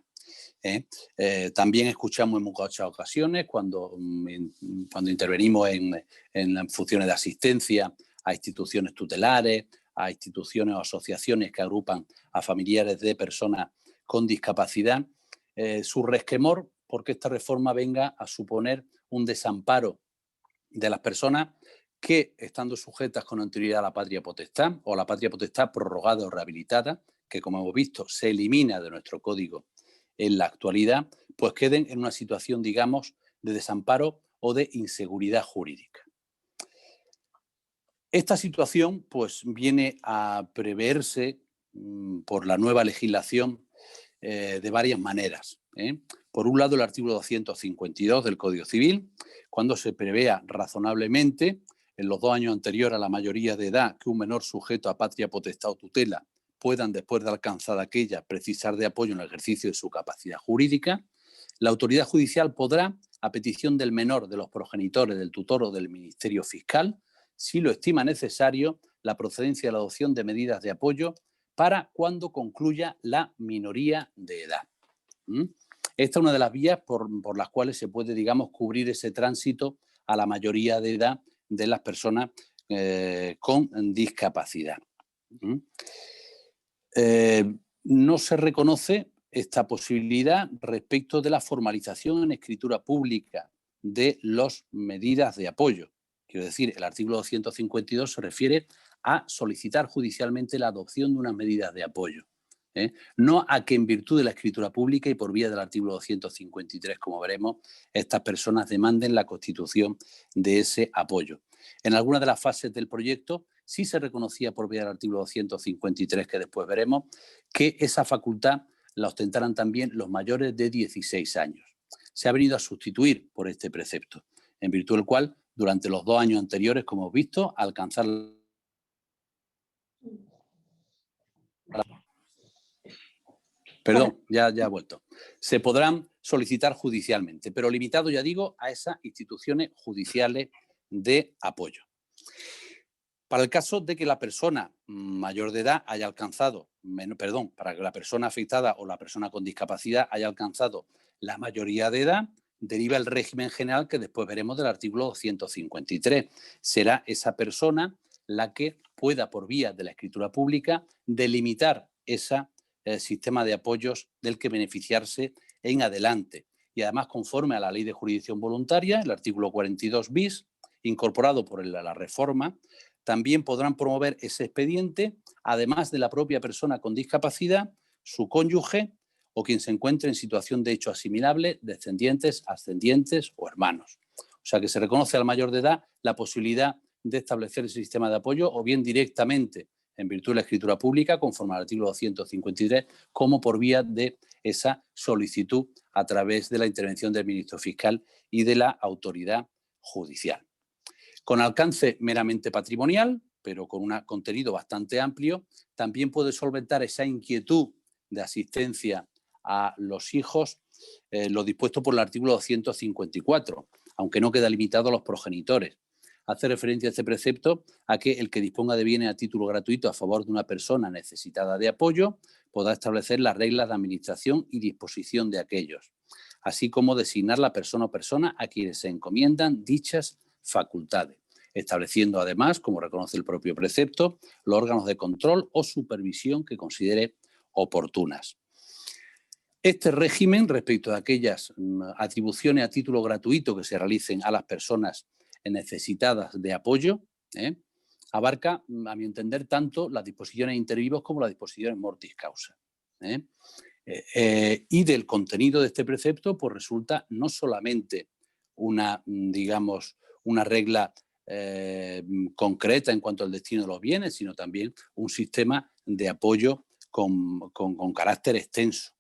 S3: También escuchamos en muchas ocasiones cuando intervenimos en funciones de asistencia a instituciones tutelares, a instituciones o asociaciones que agrupan a familiares de personas con discapacidad, su resquemor porque esta reforma venga a suponer un desamparo de las personas que, estando sujetas con anterioridad a la patria potestad o la patria potestad prorrogada o rehabilitada, que como hemos visto se elimina de nuestro código en la actualidad, pues queden en una situación, digamos, de desamparo o de inseguridad jurídica. Esta situación pues viene a preverse por la nueva legislación de varias maneras. Por un lado, el artículo 252 del Código Civil, cuando se prevea razonablemente, en los 2 años anteriores a la mayoría de edad, que un menor sujeto a patria potestad o tutela puedan, después de alcanzada aquella, precisar de apoyo en el ejercicio de su capacidad jurídica, la autoridad judicial podrá, a petición del menor, de los progenitores, del tutor o del Ministerio Fiscal, si lo estima necesario, la procedencia de la adopción de medidas de apoyo para cuando concluya la minoría de edad. Esta es una de las vías por las cuales se puede, digamos, cubrir ese tránsito a la mayoría de edad de las personas con discapacidad. No se reconoce esta posibilidad respecto de la formalización en escritura pública de las medidas de apoyo. Quiero decir, el artículo 252 se refiere a solicitar judicialmente la adopción de unas medidas de apoyo. No a que en virtud de la escritura pública y por vía del artículo 253, como veremos, estas personas demanden la constitución de ese apoyo. En algunas de las fases del proyecto sí se reconocía por vía del artículo 253, que después veremos, que esa facultad la ostentaran también los mayores de 16 años. Se ha venido a sustituir por este precepto, en virtud del cual, durante los 2 años anteriores, como hemos visto, alcanzar... Perdón, ya ha vuelto. Se podrán solicitar judicialmente, pero limitado, ya digo, a esas instituciones judiciales de apoyo. Para el caso de que la persona mayor de edad haya alcanzado, para que la persona afectada o la persona con discapacidad haya alcanzado la mayoría de edad, deriva el régimen general que después veremos del artículo 253. Será esa persona la que pueda, por vía de la escritura pública, delimitar ese sistema de apoyos del que beneficiarse en adelante. Y además, conforme a la Ley de Jurisdicción Voluntaria, el artículo 42 bis, incorporado por la reforma, también podrán promover ese expediente, además de la propia persona con discapacidad, su cónyuge o quien se encuentre en situación de hecho asimilable, descendientes, ascendientes o hermanos. O sea que se reconoce al mayor de edad la posibilidad de establecer ese sistema de apoyo o bien directamente en virtud de la escritura pública, conforme al artículo 253, como por vía de esa solicitud a través de la intervención del ministro fiscal y de la autoridad judicial. Con alcance meramente patrimonial, pero con un contenido bastante amplio, también puede solventar esa inquietud de asistencia a los hijos, lo dispuesto por el artículo 254, aunque no queda limitado a los progenitores. Hace referencia a este precepto a que el que disponga de bienes a título gratuito a favor de una persona necesitada de apoyo podrá establecer las reglas de administración y disposición de aquellos, así como designar la persona o persona a quienes se encomiendan dichas facultades, estableciendo además, como reconoce el propio precepto, los órganos de control o supervisión que considere oportunas. Este régimen, respecto de aquellas atribuciones a título gratuito que se realicen a las personas necesitadas de apoyo, abarca, a mi entender, tanto las disposiciones inter vivos como las disposiciones mortis causa. Y del contenido de este precepto, pues resulta no solamente una regla concreta en cuanto al destino de los bienes, sino también un sistema de apoyo con carácter extenso.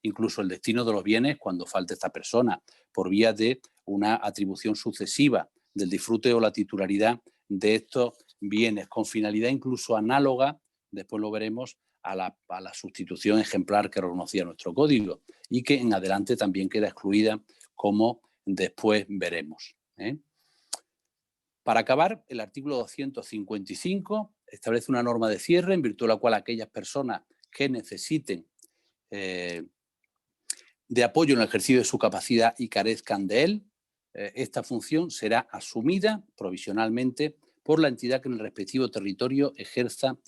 S3: Incluso el destino de los bienes cuando falte esta persona, por vía de una atribución sucesiva del disfrute o la titularidad de estos bienes, con finalidad incluso análoga, después lo veremos, a la sustitución ejemplar que reconocía nuestro código y que en adelante también queda excluida, como después veremos. Para acabar, el artículo 255 establece una norma de cierre en virtud de la cual aquellas personas que necesiten de apoyo en el ejercicio de su capacidad y carezcan de él, esta función será asumida provisionalmente por la entidad que en el respectivo territorio ejerza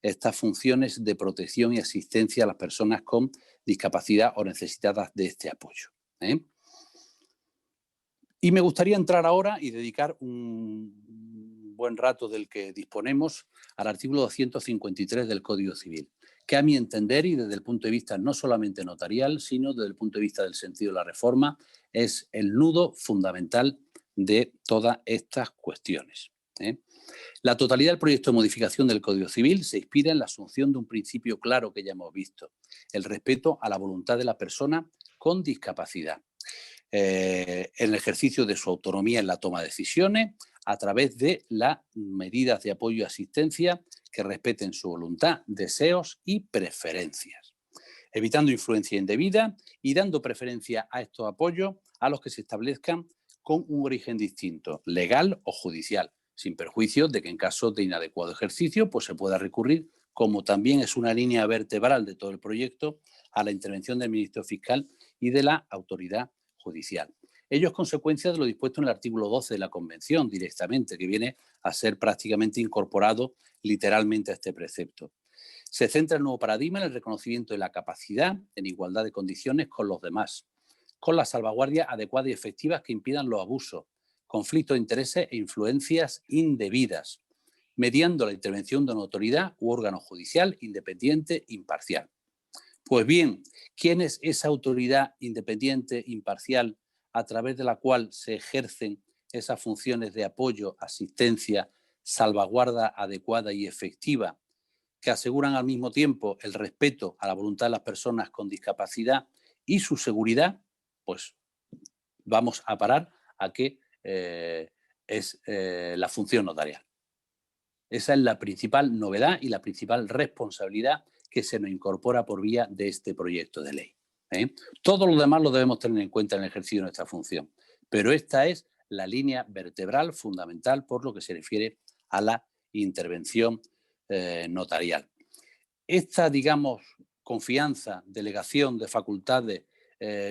S3: estas funciones de protección y asistencia a las personas con discapacidad o necesitadas de este apoyo. Y me gustaría entrar ahora y dedicar un buen rato del que disponemos al artículo 253 del Código Civil, que a mi entender y desde el punto de vista no solamente notarial, sino desde el punto de vista del sentido de la reforma, es el nudo fundamental de todas estas cuestiones. La totalidad del proyecto de modificación del Código Civil se inspira en la asunción de un principio claro que ya hemos visto, el respeto a la voluntad de la persona con discapacidad, en el ejercicio de su autonomía en la toma de decisiones a través de las medidas de apoyo y asistencia que respeten su voluntad, deseos y preferencias, evitando influencia indebida y dando preferencia a estos apoyos a los que se establezcan con un origen distinto, legal o judicial, sin perjuicio de que en caso de inadecuado ejercicio pues se pueda recurrir, como también es una línea vertebral de todo el proyecto, a la intervención del Ministerio Fiscal y de la autoridad judicial. Ello es consecuencia de lo dispuesto en el artículo 12 de la Convención directamente, que viene a ser prácticamente incorporado literalmente a este precepto. Se centra el nuevo paradigma en el reconocimiento de la capacidad en igualdad de condiciones con los demás, con las salvaguardias adecuadas y efectivas que impidan los abusos, conflictos de intereses e influencias indebidas, mediando la intervención de una autoridad u órgano judicial independiente e imparcial. Pues bien, ¿quién es esa autoridad independiente e imparcial a través de la cual se ejercen esas funciones de apoyo, asistencia, salvaguarda adecuada y efectiva, que aseguran al mismo tiempo el respeto a la voluntad de las personas con discapacidad y su seguridad? Pues vamos a parar a que es la función notarial. Esa es la principal novedad y la principal responsabilidad que se nos incorpora por vía de este proyecto de ley. Todo lo demás lo debemos tener en cuenta en el ejercicio de nuestra función, pero esta es la línea vertebral fundamental por lo que se refiere a la intervención notarial. Esta, digamos, confianza, delegación de facultades,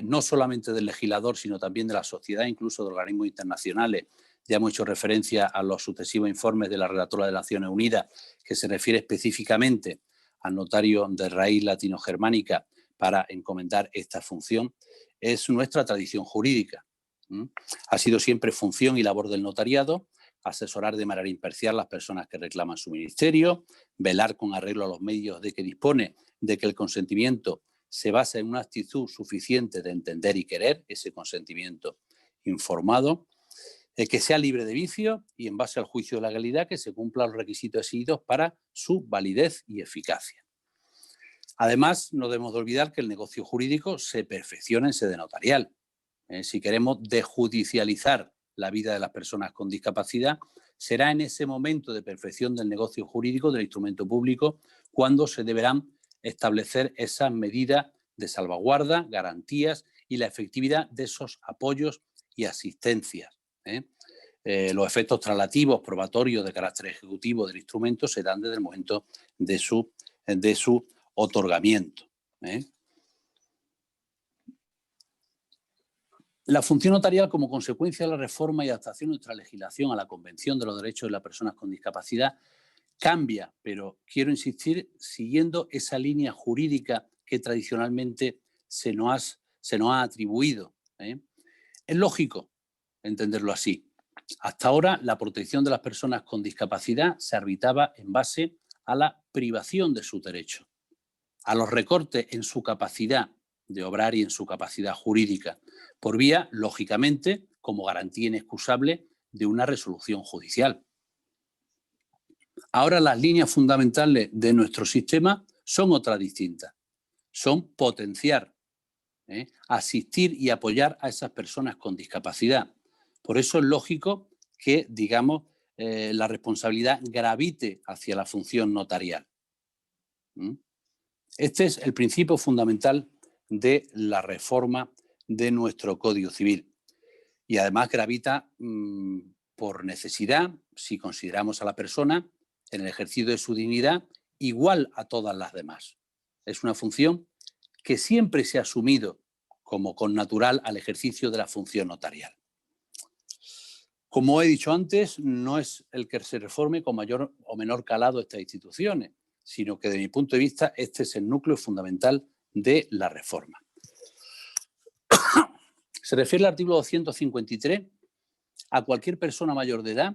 S3: no solamente del legislador, sino también de la sociedad, incluso de organismos internacionales. Ya hemos hecho referencia a los sucesivos informes de la Relatora de las Naciones Unidas, que se refiere específicamente al notario de raíz latino-germánica para encomendar esta función. Es nuestra tradición jurídica. Ha sido siempre función y labor del notariado asesorar de manera imparcial a las personas que reclaman su ministerio, velar con arreglo a los medios de que dispone de que el consentimiento se basa en una actitud suficiente de entender y querer, ese consentimiento informado, que sea libre de vicio y en base al juicio de la legalidad que se cumplan los requisitos exigidos para su validez y eficacia. Además, no debemos de olvidar que el negocio jurídico se perfecciona en sede notarial. Si queremos desjudicializar la vida de las personas con discapacidad, será en ese momento de perfección del negocio jurídico del instrumento público cuando se deberán establecer esas medidas de salvaguarda, garantías y la efectividad de esos apoyos y asistencias. Los efectos traslativos, probatorios de carácter ejecutivo del instrumento se dan desde el momento de su otorgamiento. La función notarial, como consecuencia de la reforma y adaptación de nuestra legislación a la Convención de los Derechos de las Personas con Discapacidad, cambia, pero quiero insistir, siguiendo esa línea jurídica que tradicionalmente se nos ha atribuido. Es lógico entenderlo así. Hasta ahora, la protección de las personas con discapacidad se arbitraba en base a la privación de sus derechos, a los recortes en su capacidad de obrar y en su capacidad jurídica, por vía, lógicamente, como garantía inexcusable de una resolución judicial. Ahora las líneas fundamentales de nuestro sistema son otras distintas. Son potenciar, asistir y apoyar a esas personas con discapacidad. Por eso es lógico que, digamos, la responsabilidad gravite hacia la función notarial. Este es el principio fundamental de la reforma de nuestro Código Civil. Y además gravita por necesidad, si consideramos a la persona en el ejercicio de su dignidad igual a todas las demás. Es una función que siempre se ha asumido como connatural al ejercicio de la función notarial. Como he dicho antes, no es el que se reforme con mayor o menor calado estas instituciones, sino que, desde mi punto de vista, este es el núcleo fundamental de la reforma. Se refiere el artículo 253 a cualquier persona mayor de edad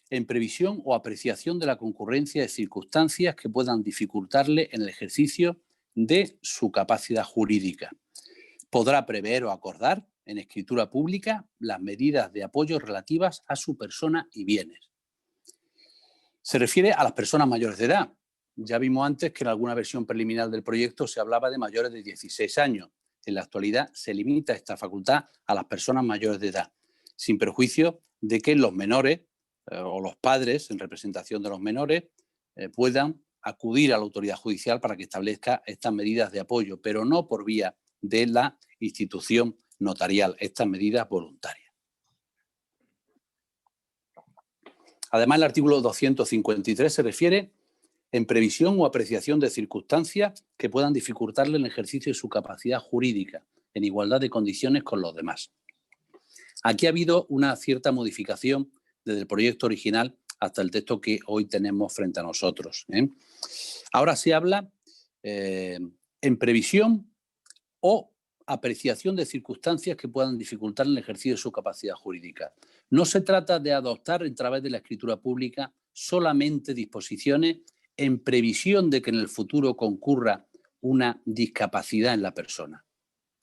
S3: en previsión o apreciación de la concurrencia de circunstancias que puedan dificultarle en el ejercicio de su capacidad jurídica. Podrá prever o acordar en escritura pública las medidas de apoyo relativas a su persona y bienes. Se refiere a las personas mayores de edad. Ya vimos antes que en alguna versión preliminar del proyecto se hablaba de mayores de 16 años. En la actualidad se limita esta facultad a las personas mayores de edad, sin perjuicio de que los menores o los padres, en representación de los menores, puedan acudir a la autoridad judicial para que establezca estas medidas de apoyo, pero no por vía de la institución notarial, estas medidas voluntarias. Además, el artículo 253 se refiere en previsión o apreciación de circunstancias que puedan dificultarle el ejercicio de su capacidad jurídica, en igualdad de condiciones con los demás. Aquí ha habido una cierta modificación desde el proyecto original hasta el texto que hoy tenemos frente a nosotros. Ahora se habla en previsión o apreciación de circunstancias que puedan dificultar el ejercicio de su capacidad jurídica. No se trata de adoptar a través de la escritura pública solamente disposiciones en previsión de que en el futuro concurra una discapacidad en la persona,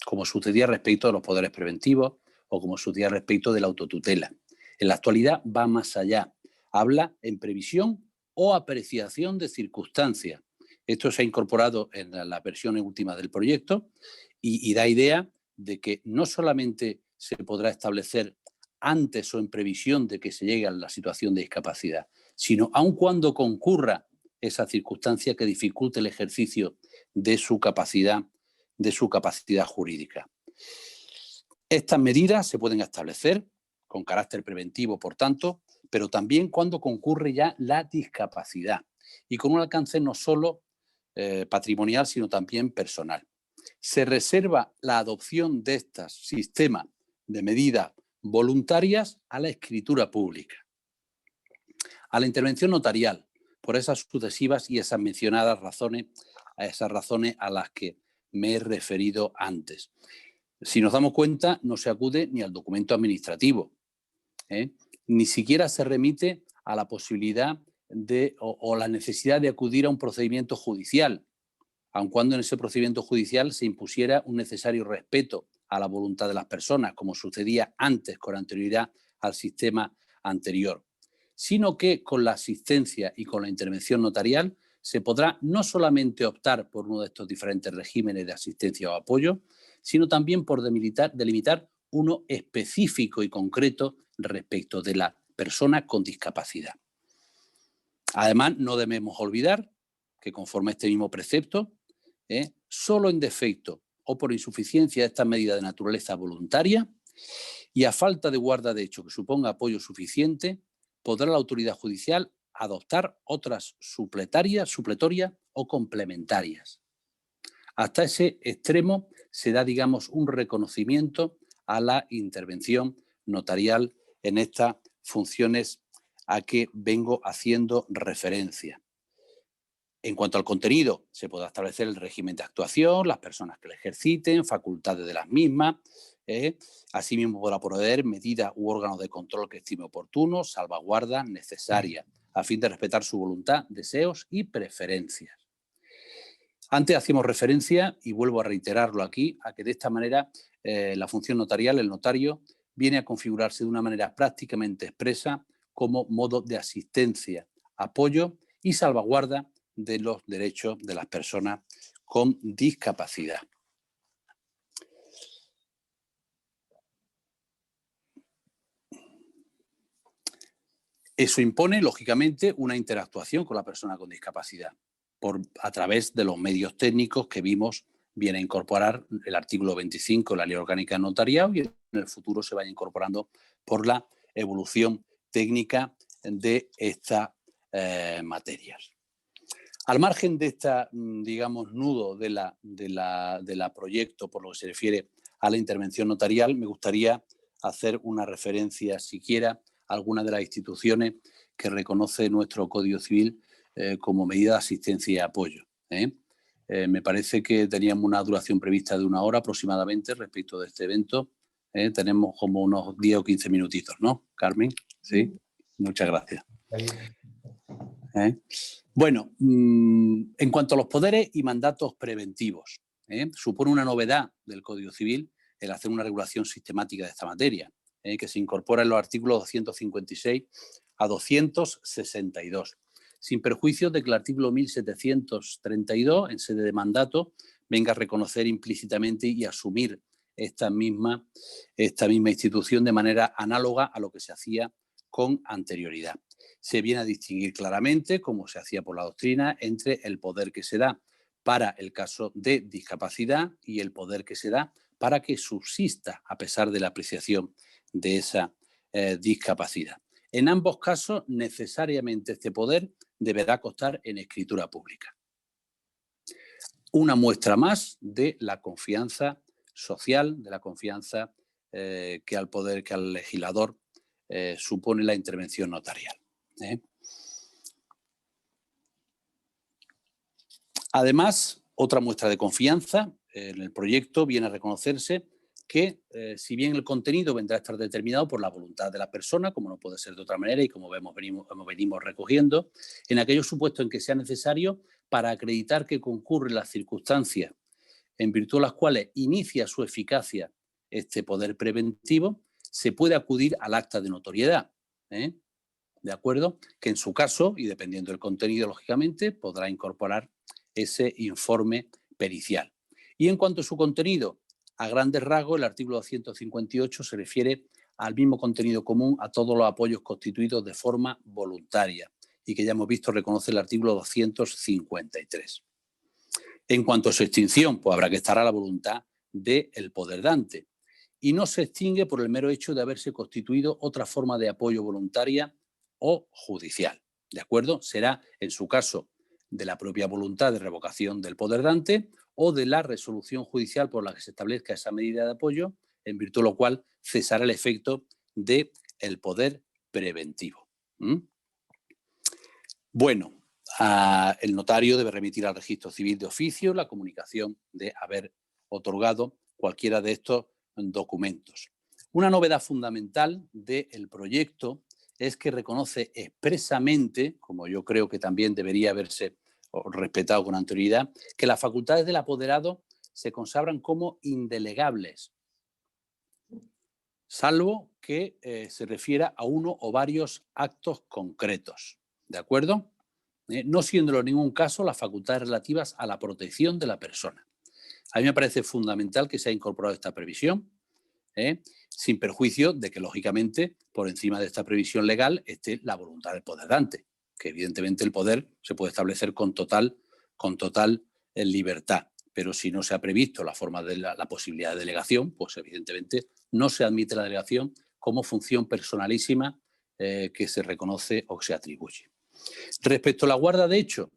S3: como sucedía respecto de los poderes preventivos o como sucedía respecto de la autotutela. En la actualidad va más allá. Habla en previsión o apreciación de circunstancias. Esto se ha incorporado en la versión última del proyecto y da idea de que no solamente se podrá establecer antes o en previsión de que se llegue a la situación de discapacidad, sino aun cuando concurra esa circunstancia que dificulte el ejercicio de su capacidad jurídica. Estas medidas se pueden establecer con carácter preventivo, por tanto, pero también cuando concurre ya la discapacidad y con un alcance no solo patrimonial, sino también personal. Se reserva la adopción de estos sistemas de medidas voluntarias a la escritura pública, a la intervención notarial, por esas sucesivas y esas mencionadas razones, a esas razones a las que me he referido antes. Si nos damos cuenta, no se acude ni al documento administrativo, ni siquiera se remite a la posibilidad o la necesidad de acudir a un procedimiento judicial, aun cuando en ese procedimiento judicial se impusiera un necesario respeto a la voluntad de las personas, como sucedía antes con anterioridad al sistema anterior, sino que con la asistencia y con la intervención notarial se podrá no solamente optar por uno de estos diferentes regímenes de asistencia o apoyo, sino también por delimitar uno específico y concreto respecto de la persona con discapacidad. Además, no debemos olvidar que conforme a este mismo precepto, solo en defecto o por insuficiencia de estas medidas de naturaleza voluntaria y a falta de guarda de hecho que suponga apoyo suficiente, podrá la autoridad judicial adoptar otras supletorias o complementarias. Hasta ese extremo se da, digamos, un reconocimiento a la intervención notarial en estas funciones a que vengo haciendo referencia. En cuanto al contenido, se podrá establecer el régimen de actuación, las personas que la ejerciten, facultades de las mismas. Asimismo, podrá proveer medidas u órganos de control que estime oportunos, salvaguardas necesarias, a fin de respetar su voluntad, deseos y preferencias. Antes hacíamos referencia, y vuelvo a reiterarlo aquí, a que de esta manera la función notarial, el notario, viene a configurarse de una manera prácticamente expresa como modo de asistencia, apoyo y salvaguarda de los derechos de las personas con discapacidad. Eso impone, lógicamente, una interactuación con la persona con discapacidad a través de los medios técnicos que vimos viene a incorporar el artículo 25 de la Ley Orgánica de Notariado y en el futuro se vaya incorporando por la evolución técnica de estas materias. Al margen de esta, digamos, nudo de la proyecto por lo que se refiere a la intervención notarial, me gustaría hacer una referencia, siquiera, a alguna de las instituciones que reconoce nuestro Código Civil como medida de asistencia y apoyo. Me parece que teníamos una duración prevista de 1 hora aproximadamente respecto de este evento. Tenemos como unos 10 o 15 minutitos, ¿no, Carmen? Sí, muchas gracias. Bueno, en cuanto a los poderes y mandatos preventivos, supone una novedad del Código Civil el hacer una regulación sistemática de esta materia, que se incorpora en los artículos 256 a 262, sin perjuicio de que el artículo 1732, en sede de mandato, venga a reconocer implícitamente y asumir esta misma institución de manera análoga a lo que se hacía con anterioridad. Se viene a distinguir claramente, como se hacía por la doctrina, entre el poder que se da para el caso de discapacidad y el poder que se da para que subsista a pesar de la apreciación de esa discapacidad. En ambos casos, necesariamente este poder deberá constar en escritura pública. Una muestra más de la confianza social, de la confianza que al legislador supone la intervención notarial. Además, otra muestra de confianza en el proyecto viene a reconocerse que, si bien el contenido vendrá a estar determinado por la voluntad de la persona, como no puede ser de otra manera y como venimos recogiendo, en aquellos supuestos en que sea necesario para acreditar que concurren las circunstancias en virtud de las cuales inicia su eficacia este poder preventivo, se puede acudir al acta de notoriedad, ¿de acuerdo? Que en su caso, y dependiendo del contenido, lógicamente, podrá incorporar ese informe pericial. Y en cuanto a su contenido, a grandes rasgos, el artículo 258 se refiere al mismo contenido común a todos los apoyos constituidos de forma voluntaria y que ya hemos visto reconoce el artículo 253. En cuanto a su extinción, pues habrá que estar a la voluntad del poder dante y no se extingue por el mero hecho de haberse constituido otra forma de apoyo voluntaria o judicial, ¿de acuerdo? Será, en su caso, de la propia voluntad de revocación del poder dante o de la resolución judicial por la que se establezca esa medida de apoyo, en virtud de lo cual cesará el efecto del poder preventivo. Bueno, el notario debe remitir al registro civil de oficio la comunicación de haber otorgado cualquiera de estos documentos. Una novedad fundamental del proyecto es que reconoce expresamente, como yo creo que también debería haberse respetado con anterioridad, que las facultades del apoderado se consagran como indelegables, salvo que se refiera a uno o varios actos concretos, ¿de acuerdo? No siéndolo en ningún caso las facultades relativas a la protección de la persona. A mí me parece fundamental que se haya incorporado esta previsión, sin perjuicio de que, lógicamente, por encima de esta previsión legal esté la voluntad del poder dante, que evidentemente el poder se puede establecer con total libertad, pero si no se ha previsto la forma de la posibilidad de delegación, pues evidentemente no se admite la delegación como función personalísima que se reconoce o que se atribuye. Respecto a la guarda de hecho,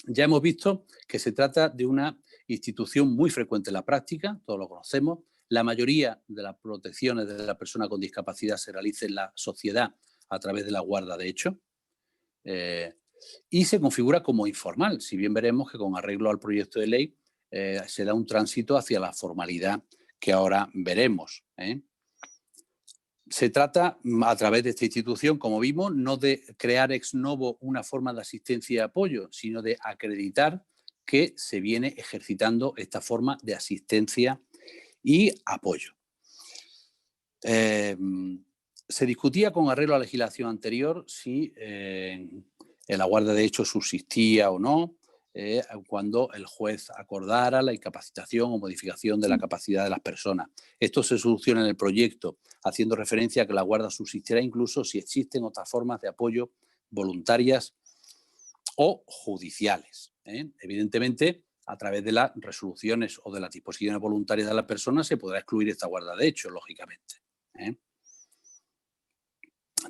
S3: ya hemos visto que se trata de una institución muy frecuente en la práctica, todos lo conocemos. La mayoría de las protecciones de la persona con discapacidad se realiza en la sociedad a través de la guarda de hecho y se configura como informal, si bien veremos que con arreglo al proyecto de ley se da un tránsito hacia la formalidad que ahora veremos. Se trata, a través de esta institución, como vimos, no de crear ex novo una forma de asistencia y apoyo, sino de acreditar que se viene ejercitando esta forma de asistencia y apoyo. Se discutía con arreglo a la legislación anterior si la guarda de hecho subsistía o no. cuando el juez acordara la incapacitación o modificación de la capacidad de las personas. Esto se soluciona en el proyecto, haciendo referencia a que la guarda subsistirá incluso si existen otras formas de apoyo voluntarias o judiciales. Evidentemente, a través de las resoluciones o de las disposiciones voluntarias de la persona se podrá excluir esta guarda de hecho, lógicamente.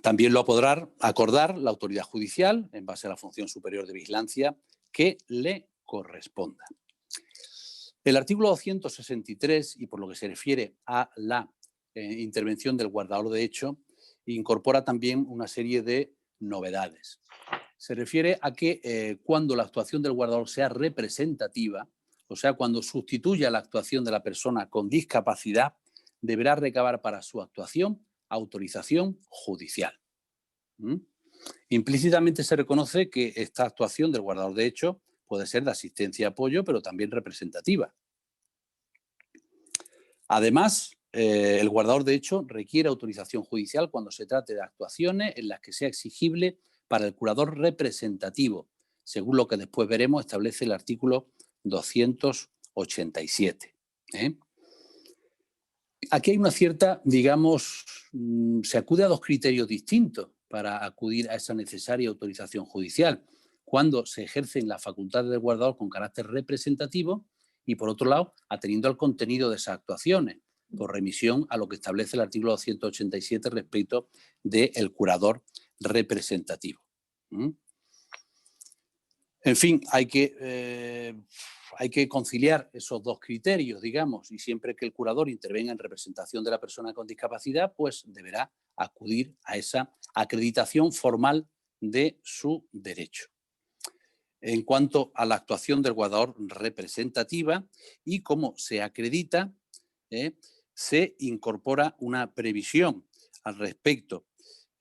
S3: También lo podrá acordar la autoridad judicial en base a la función superior de vigilancia que le corresponda. El artículo 263, y por lo que se refiere a la intervención del guardador de hecho, incorpora también una serie de novedades. Se refiere a que cuando la actuación del guardador sea representativa, o sea, cuando sustituya la actuación de la persona con discapacidad, deberá recabar para su actuación autorización judicial. Implícitamente se reconoce que esta actuación del guardador de hecho puede ser de asistencia y apoyo, pero también representativa. Además, el guardador de hecho requiere autorización judicial cuando se trate de actuaciones en las que sea exigible para el curador representativo, según lo que después veremos establece el artículo 287. Aquí hay una cierta, digamos, se acude a dos criterios distintos para acudir a esa necesaria autorización judicial, cuando se ejercen las facultades del guardador con carácter representativo y, por otro lado, atendiendo al contenido de esas actuaciones, por remisión a lo que establece el artículo 287 respecto del curador representativo. En fin, hay que conciliar esos dos criterios, digamos, y siempre que el curador intervenga en representación de la persona con discapacidad, pues deberá acudir a esa acreditación formal de su derecho. En cuanto a la actuación del guardador representativa y cómo se acredita, se incorpora una previsión al respecto,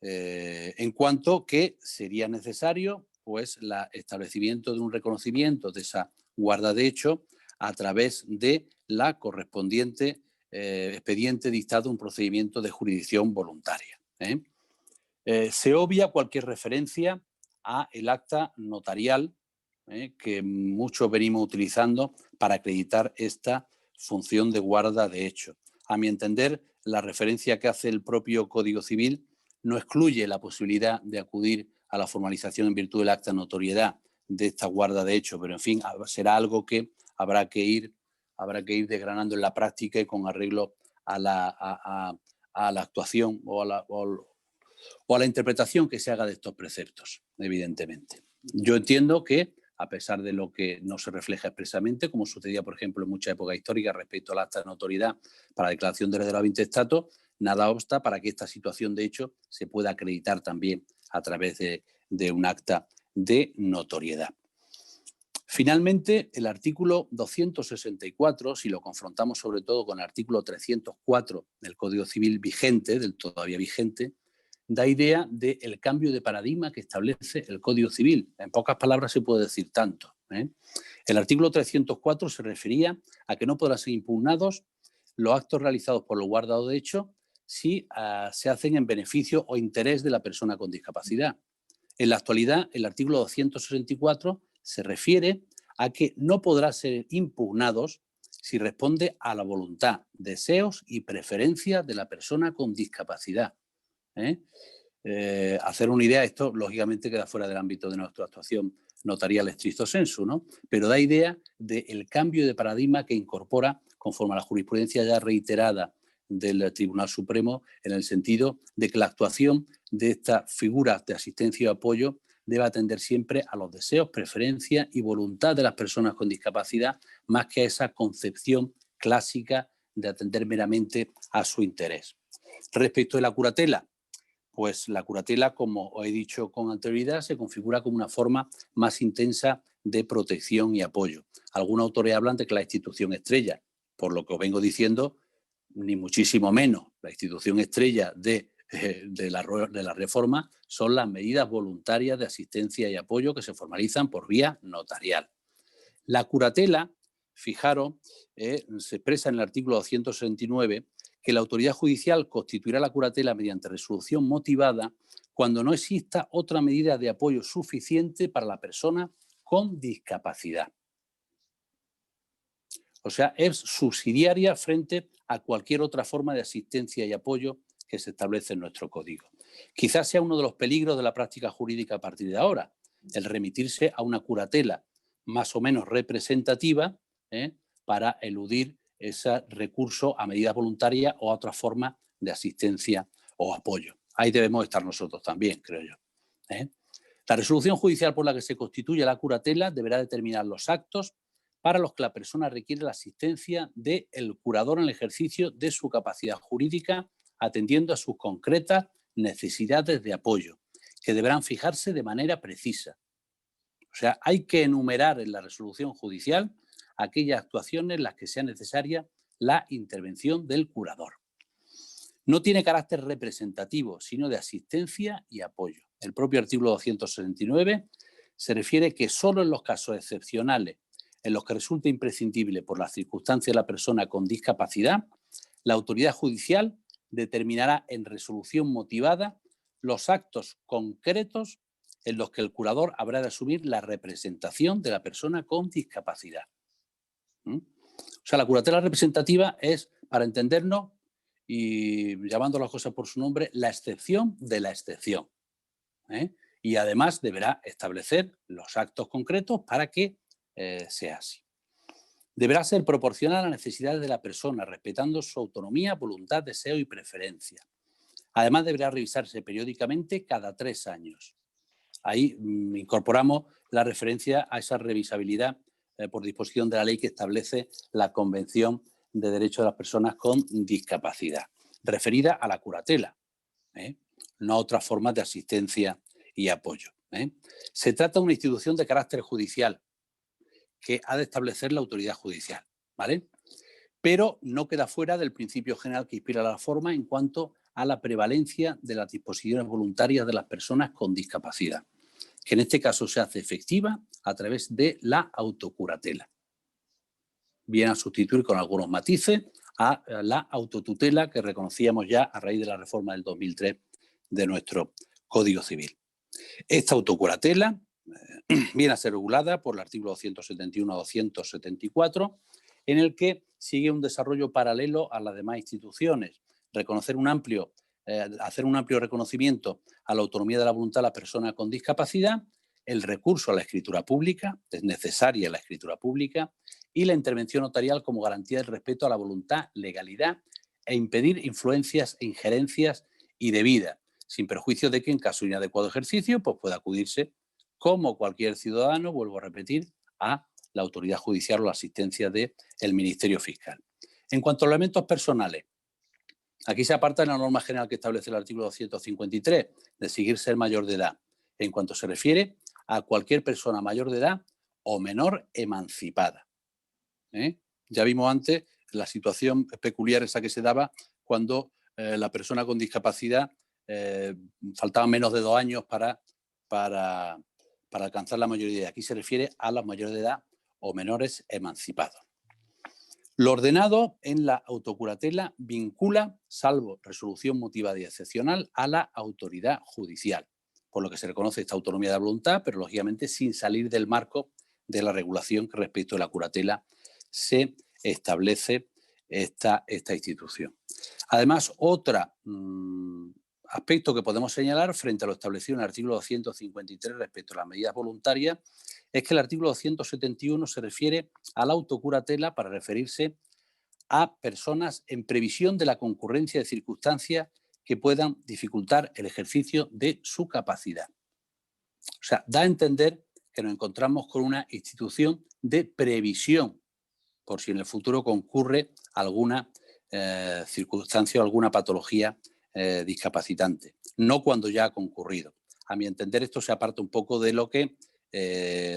S3: en cuanto que sería necesario pues el establecimiento de un reconocimiento de esa guarda de hecho a través de la correspondiente expediente dictado un procedimiento de jurisdicción voluntaria. Se obvia cualquier referencia a el acta notarial que muchos venimos utilizando para acreditar esta función de guarda de hecho. A mi entender, la referencia que hace el propio Código Civil no excluye la posibilidad de acudir a la formalización en virtud del acta de notoriedad de esta guarda de hecho, pero en fin, será algo que habrá que ir desgranando en la práctica y con arreglo a la actuación o a la interpretación que se haga de estos preceptos, evidentemente. Yo entiendo que, a pesar de lo que no se refleja expresamente, como sucedía, por ejemplo, en mucha época histórica respecto al acta de notoriedad para la declaración de heredero intestato, nada obsta para que esta situación de hecho se pueda acreditar también a través de un acta de notoriedad. Finalmente, el artículo 264, si lo confrontamos sobre todo con el artículo 304 del Código Civil vigente, del todavía vigente, da idea del cambio de paradigma que establece el Código Civil. En pocas palabras se puede decir tanto. El artículo 304 se refería a que no podrán ser impugnados los actos realizados por los guardados de hecho si se hacen en beneficio o interés de la persona con discapacidad. En la actualidad, el artículo 264 se refiere a que no podrán ser impugnados si responde a la voluntad, deseos y preferencias de la persona con discapacidad. Hacer una idea, esto lógicamente queda fuera del ámbito de nuestra actuación notarial estricto sensu, ¿no? Pero da idea del cambio de paradigma que incorpora conforme a la jurisprudencia ya reiterada del Tribunal Supremo, en el sentido de que la actuación de estas figuras de asistencia y apoyo debe atender siempre a los deseos, preferencias y voluntad de las personas con discapacidad, más que a esa concepción clásica de atender meramente a su interés. Respecto de la curatela, pues la curatela, como os he dicho con anterioridad, se configura como una forma más intensa de protección y apoyo. Algunos autores hablan de que la institución estrella, por lo que os vengo diciendo, ni muchísimo menos. La institución estrella de la reforma son las medidas voluntarias de asistencia y apoyo que se formalizan por vía notarial. La curatela, fijaros, se expresa en el artículo 269 que la autoridad judicial constituirá la curatela mediante resolución motivada cuando no exista otra medida de apoyo suficiente para la persona con discapacidad. O sea, es subsidiaria frente a cualquier otra forma de asistencia y apoyo que se establece en nuestro código. Quizás sea uno de los peligros de la práctica jurídica a partir de ahora, el remitirse a una curatela más o menos representativa para eludir ese recurso a medidas voluntarias o a otra forma de asistencia o apoyo. Ahí debemos estar nosotros también, creo yo. La resolución judicial por la que se constituye la curatela deberá determinar los actos para los que la persona requiere la asistencia del curador en el ejercicio de su capacidad jurídica, atendiendo a sus concretas necesidades de apoyo, que deberán fijarse de manera precisa. O sea, hay que enumerar en la resolución judicial aquellas actuaciones en las que sea necesaria la intervención del curador. No tiene carácter representativo, sino de asistencia y apoyo. El propio artículo 269 se refiere que solo en los casos excepcionales en los que resulte imprescindible por las circunstancias de la persona con discapacidad, la autoridad judicial determinará en resolución motivada los actos concretos en los que el curador habrá de asumir la representación de la persona con discapacidad. O sea, la curatela representativa es, para entendernos y llamando las cosas por su nombre, la excepción de la excepción. Y además deberá establecer los actos concretos para que sea así. Deberá ser proporcional a las necesidades de la persona, respetando su autonomía, voluntad, deseo y preferencia. Además, deberá revisarse periódicamente cada 3 años. Ahí incorporamos la referencia a esa revisabilidad por disposición de la ley que establece la Convención de Derechos de las Personas con Discapacidad, referida a la curatela, no a otras formas de asistencia y apoyo. Se trata de una institución de carácter judicial que ha de establecer la autoridad judicial, ¿vale? Pero no queda fuera del principio general que inspira la forma en cuanto a la prevalencia de las disposiciones voluntarias de las personas con discapacidad, que en este caso se hace efectiva a través de la autocuratela. Viene a sustituir con algunos matices a la autotutela que reconocíamos ya a raíz de la reforma del 2003 de nuestro Código Civil. Esta autocuratela viene a ser regulada por el artículo 271 a 274, en el que sigue un desarrollo paralelo a las demás instituciones, hacer un amplio reconocimiento a la autonomía de la voluntad de la persona con discapacidad, el recurso a la escritura pública, es necesaria la escritura pública, y la intervención notarial como garantía del respeto a la voluntad, legalidad e impedir influencias e injerencias indebidas, sin perjuicio de que en caso de inadecuado ejercicio pues pueda acudirse como cualquier ciudadano, vuelvo a repetir, a la autoridad judicial o la asistencia del Ministerio Fiscal. En cuanto a los elementos personales, aquí se aparta de la norma general que establece el artículo 253, de seguir ser mayor de edad, en cuanto se refiere a cualquier persona mayor de edad o menor emancipada. Ya vimos antes la situación peculiar esa que se daba cuando la persona con discapacidad faltaban menos de 2 años para alcanzar la mayoría de edad. Aquí se refiere a los mayores de edad o menores emancipados. Lo ordenado en la autocuratela vincula, salvo resolución motivada y excepcional, a la autoridad judicial, por lo que se reconoce esta autonomía de la voluntad, pero lógicamente sin salir del marco de la regulación que respecto a la curatela se establece esta institución. Además, otro aspecto que podemos señalar frente a lo establecido en el artículo 253 respecto a las medidas voluntarias es que el artículo 271 se refiere a la autocuratela para referirse a personas en previsión de la concurrencia de circunstancias que puedan dificultar el ejercicio de su capacidad. O sea, da a entender que nos encontramos con una institución de previsión por si en el futuro concurre alguna circunstancia o alguna patología discapacitante, no cuando ya ha concurrido. A mi entender, esto se aparta un poco de lo que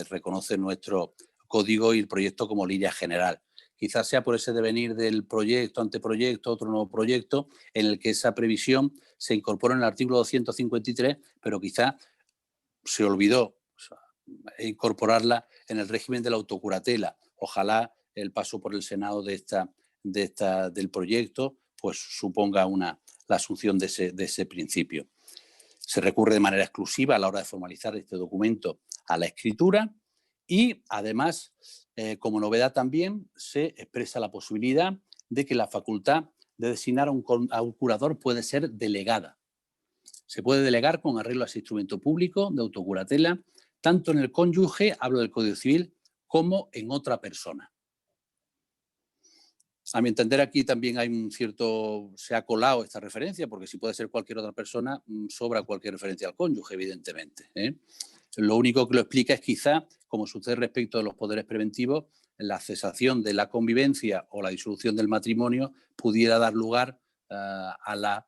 S3: reconoce nuestro código y el proyecto como línea general. Quizás sea por ese devenir del proyecto, anteproyecto, otro nuevo proyecto, en el que esa previsión se incorpora en el artículo 253, pero quizás se olvidó incorporarla en el régimen de la autocuratela. Ojalá el paso por el Senado del proyecto pues suponga la asunción de ese principio. Se recurre de manera exclusiva a la hora de formalizar este documento a la escritura Y además, como novedad también, se expresa la posibilidad de que la facultad de designar a un curador puede ser delegada. Se puede delegar con arreglo a ese instrumento público de autocuratela, tanto en el cónyuge, hablo del Código Civil, como en otra persona. A mi entender, aquí también hay un cierto... se ha colado esta referencia, porque si puede ser cualquier otra persona, sobra cualquier referencia al cónyuge, evidentemente, ¿eh? Lo único que lo explica es quizá, como sucede respecto de los poderes preventivos, la cesación de la convivencia o la disolución del matrimonio pudiera dar lugar a la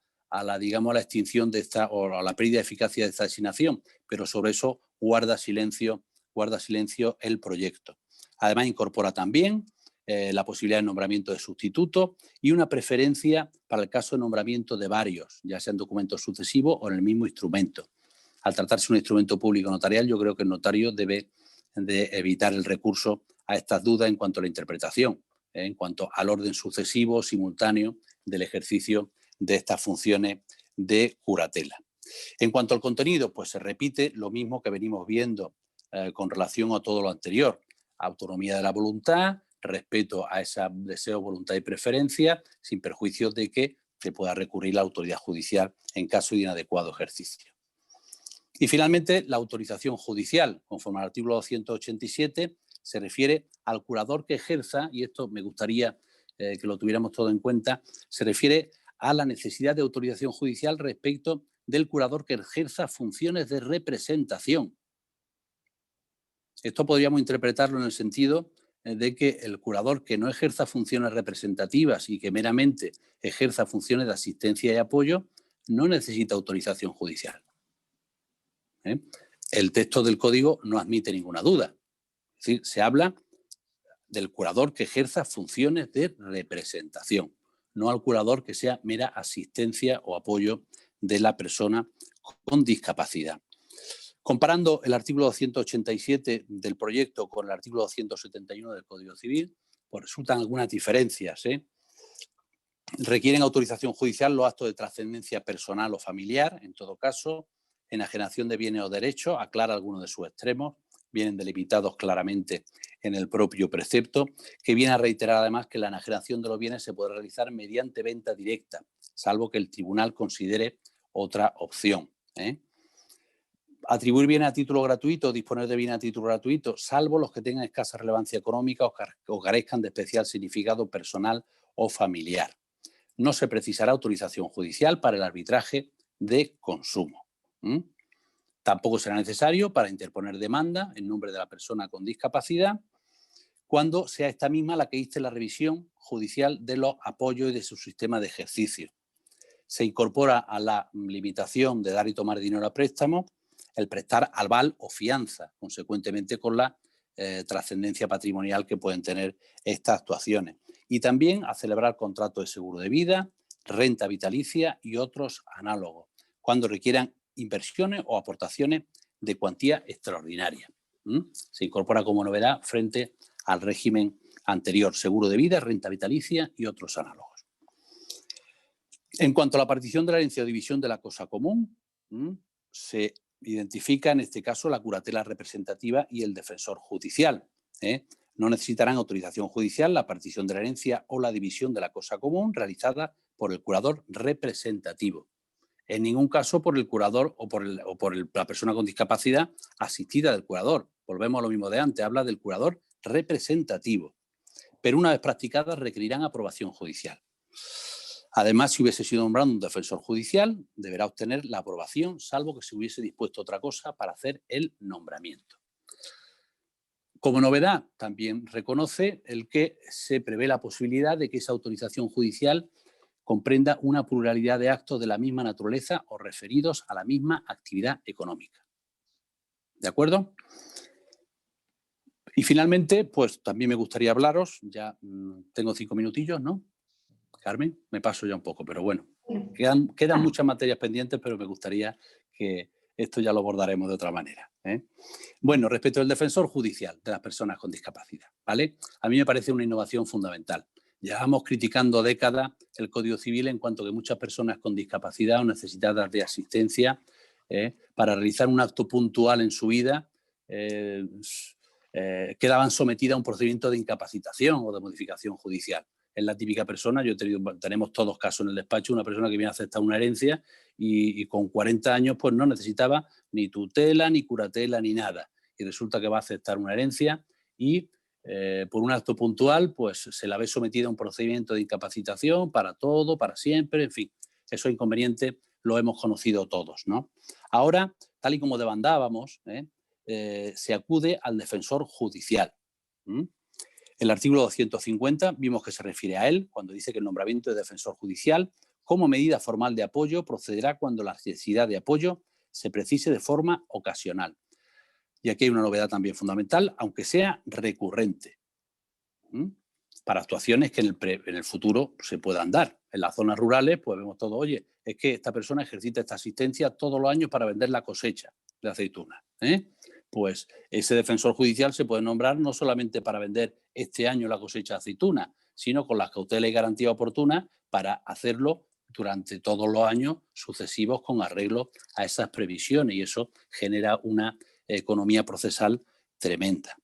S3: extinción de esta, o a la pérdida de eficacia de esta designación, pero sobre eso guarda silencio el proyecto. Además, incorpora también la posibilidad de nombramiento de sustituto y una preferencia para el caso de nombramiento de varios, ya sean documentos sucesivos o en el mismo instrumento. Al tratarse de un instrumento público notarial, yo creo que el notario debe de evitar el recurso a estas dudas en cuanto a la interpretación, en cuanto al orden sucesivo, simultáneo del ejercicio de estas funciones de curatela. En cuanto al contenido, pues se repite lo mismo que venimos viendo con relación a todo lo anterior. Autonomía de la voluntad, respeto a ese deseo, voluntad y preferencia, sin perjuicio de que se pueda recurrir a la autoridad judicial en caso de inadecuado ejercicio. Y finalmente, la autorización judicial, conforme al artículo 287, se refiere al curador que ejerza, y esto me gustaría que lo tuviéramos todo en cuenta, se refiere a la necesidad de autorización judicial respecto del curador que ejerza funciones de representación. Esto podríamos interpretarlo en el sentido de que el curador que no ejerza funciones representativas y que meramente ejerza funciones de asistencia y apoyo no necesita autorización judicial. El texto del código no admite ninguna duda. Es decir, se habla del curador que ejerza funciones de representación, no al curador que sea mera asistencia o apoyo de la persona con discapacidad. Comparando el artículo 287 del proyecto con el artículo 271 del Código Civil, pues resultan algunas diferencias. Requieren autorización judicial los actos de trascendencia personal o familiar, en todo caso, enajenación de bienes o derechos, aclara algunos de sus extremos, vienen delimitados claramente en el propio precepto, que viene a reiterar además que la enajenación de los bienes se puede realizar mediante venta directa, salvo que el tribunal considere otra opción. Atribuir bienes a título gratuito, disponer de bienes a título gratuito, salvo los que tengan escasa relevancia económica o carezcan de especial significado personal o familiar. No se precisará autorización judicial para el arbitraje de consumo. Tampoco será necesario para interponer demanda en nombre de la persona con discapacidad cuando sea esta misma la que inste la revisión judicial de los apoyos y de su sistema de ejercicio. Se incorpora a la limitación de dar y tomar dinero a préstamo el prestar aval o fianza, consecuentemente con la trascendencia patrimonial que pueden tener estas actuaciones. Y también a celebrar contratos de seguro de vida, renta vitalicia y otros análogos, cuando requieran inversiones o aportaciones de cuantía extraordinaria. Se incorpora como novedad frente al régimen anterior, seguro de vida, renta vitalicia y otros análogos. En cuanto a la partición de la herencia o división de la cosa común, se identifica en este caso la curatela representativa y el defensor judicial. No necesitarán autorización judicial la partición de la herencia o la división de la cosa común realizada por el curador representativo. En ningún caso por el curador o por la persona con discapacidad asistida del curador. Volvemos a lo mismo de antes, habla del curador representativo. Pero una vez practicadas requerirán aprobación judicial. Además, si hubiese sido nombrado un defensor judicial, deberá obtener la aprobación, salvo que se hubiese dispuesto otra cosa para hacer el nombramiento. Como novedad, también reconoce el que se prevé la posibilidad de que esa autorización judicial comprenda una pluralidad de actos de la misma naturaleza o referidos a la misma actividad económica. ¿De acuerdo? Y finalmente, pues también me gustaría hablaros, ya tengo 5 minutillos, ¿no? Carmen, me paso ya un poco, pero bueno, quedan muchas materias pendientes, pero me gustaría que esto ya lo abordaremos de otra manera. Bueno, respecto al defensor judicial de las personas con discapacidad, ¿vale? A mí me parece una innovación fundamental. Llevamos criticando décadas el Código Civil en cuanto que muchas personas con discapacidad o necesitadas de asistencia para realizar un acto puntual en su vida quedaban sometidas a un procedimiento de incapacitación o de modificación judicial. Es la típica persona, tenemos todos casos en el despacho, una persona que viene a aceptar una herencia y con 40 años pues no necesitaba ni tutela, ni curatela, ni nada. Y resulta que va a aceptar una herencia y por un acto puntual pues se la ve sometida a un procedimiento de incapacitación para todo, para siempre, en fin. Esos inconvenientes lo hemos conocido todos, ¿no? Ahora, tal y como demandábamos, se acude al defensor judicial. El artículo 250 vimos que se refiere a él cuando dice que el nombramiento de defensor judicial como medida formal de apoyo procederá cuando la necesidad de apoyo se precise de forma ocasional. Y aquí hay una novedad también fundamental, aunque sea recurrente, para actuaciones que en el futuro se puedan dar. En las zonas rurales pues vemos todo, oye, es que esta persona ejercita esta asistencia todos los años para vender la cosecha de aceitunas, Pues ese defensor judicial se puede nombrar no solamente para vender este año la cosecha de aceituna, sino con las cautelas y garantías oportunas para hacerlo durante todos los años sucesivos con arreglo a esas previsiones, y eso genera una economía procesal tremenda.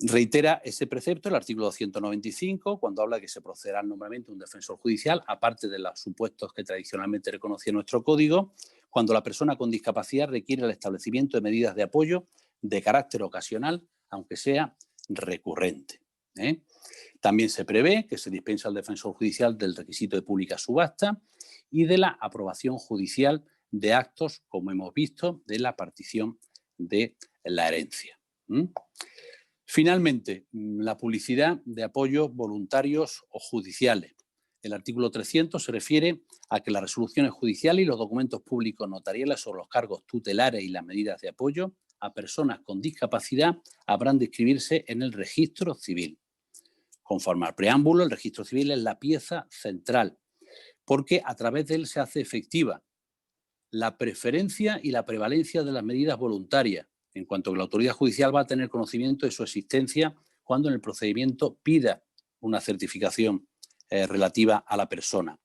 S3: Reitera ese precepto el artículo 295 cuando habla de que se procederá al nombramiento de un defensor judicial, aparte de los supuestos que tradicionalmente reconocía nuestro código, cuando la persona con discapacidad requiere el establecimiento de medidas de apoyo de carácter ocasional, aunque sea recurrente. También se prevé que se dispensa al defensor judicial del requisito de pública subasta y de la aprobación judicial de actos, como hemos visto, de la partición de la herencia. Finalmente, la publicidad de apoyos voluntarios o judiciales. El artículo 300 se refiere a que las resoluciones judiciales y los documentos públicos notariales sobre los cargos tutelares y las medidas de apoyo a personas con discapacidad habrán de inscribirse en el registro civil. Conforme al preámbulo, el registro civil es la pieza central, porque a través de él se hace efectiva la preferencia y la prevalencia de las medidas voluntarias, en cuanto que la autoridad judicial va a tener conocimiento de su existencia cuando en el procedimiento pida una certificación relativa a la persona.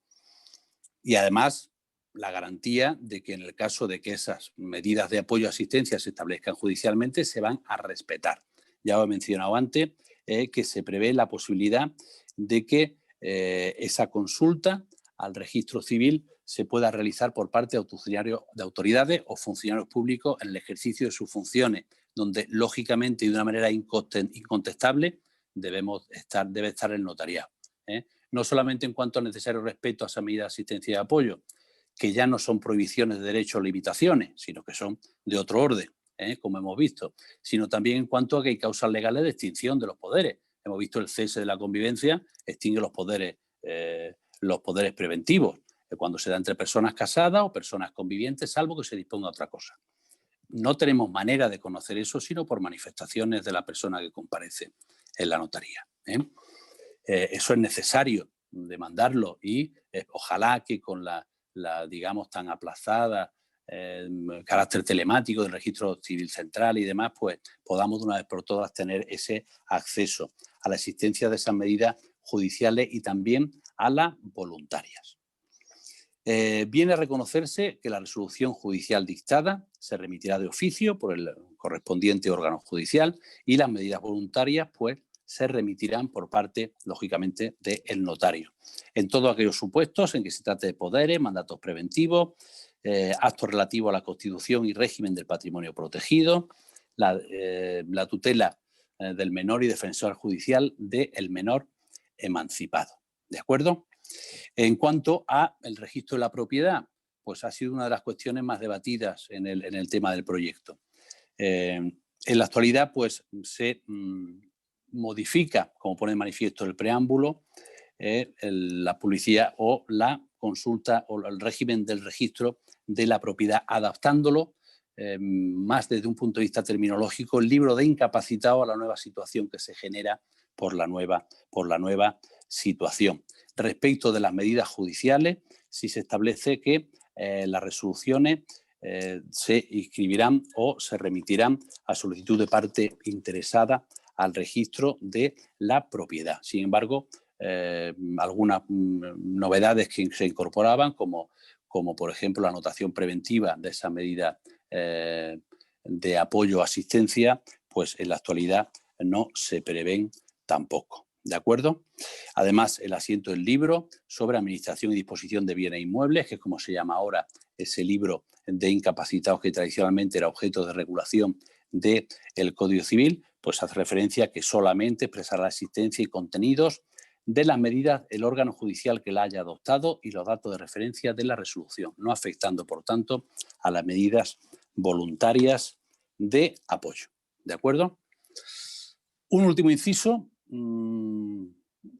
S3: Y además, la garantía de que en el caso de que esas medidas de apoyo o asistencia se establezcan judicialmente, se van a respetar. Ya os he mencionado antes que se prevé la posibilidad de que esa consulta al registro civil se pueda realizar por parte de autoridades o funcionarios públicos en el ejercicio de sus funciones, donde lógicamente y de una manera incontestable debe estar el notariado. No solamente en cuanto al necesario respeto a esa medida de asistencia y de apoyo, que ya no son prohibiciones de derechos o limitaciones, sino que son de otro orden, como hemos visto, sino también en cuanto a que hay causas legales de extinción de los poderes. Hemos visto el cese de la convivencia, extingue los poderes preventivos, cuando se da entre personas casadas o personas convivientes, salvo que se disponga otra cosa. No tenemos manera de conocer eso, sino por manifestaciones de la persona que comparece en la notaría. Eso es necesario demandarlo y ojalá que con la digamos, tan aplazada carácter telemático del registro civil central y demás, pues podamos de una vez por todas tener ese acceso a la existencia de esas medidas judiciales y también a las voluntarias. Viene a reconocerse que la resolución judicial dictada se remitirá de oficio por el correspondiente órgano judicial y las medidas voluntarias pues se remitirán por parte, lógicamente, del notario. En todos aquellos supuestos en que se trate de poderes, mandatos preventivos, actos relativos a la constitución y régimen del patrimonio protegido, la tutela del menor y defensor judicial del menor emancipado. ¿De acuerdo? En cuanto al registro de la propiedad, pues ha sido una de las cuestiones más debatidas en el tema del proyecto. En la actualidad, pues se modifica, como pone de manifiesto el preámbulo, la publicidad o la consulta o el régimen del registro de la propiedad, adaptándolo más desde un punto de vista terminológico, el libro de incapacitado a la nueva situación que se genera por la nueva situación. Respecto de las medidas judiciales, si se establece que las resoluciones se inscribirán o se remitirán a solicitud de parte interesada al registro de la propiedad. Sin embargo, algunas novedades que se incorporaban, como por ejemplo la anotación preventiva de esa medida de apoyo o asistencia, pues en la actualidad no se prevén tampoco. ¿De acuerdo? Además, el asiento del libro sobre administración y disposición de bienes inmuebles, que es como se llama ahora ese libro de incapacitados que tradicionalmente era objeto de regulación del Código Civil, pues hace referencia a que solamente expresará la existencia y contenidos de las medidas el órgano judicial que la haya adoptado y los datos de referencia de la resolución, no afectando, por tanto, a las medidas voluntarias de apoyo. ¿De acuerdo? Un último inciso.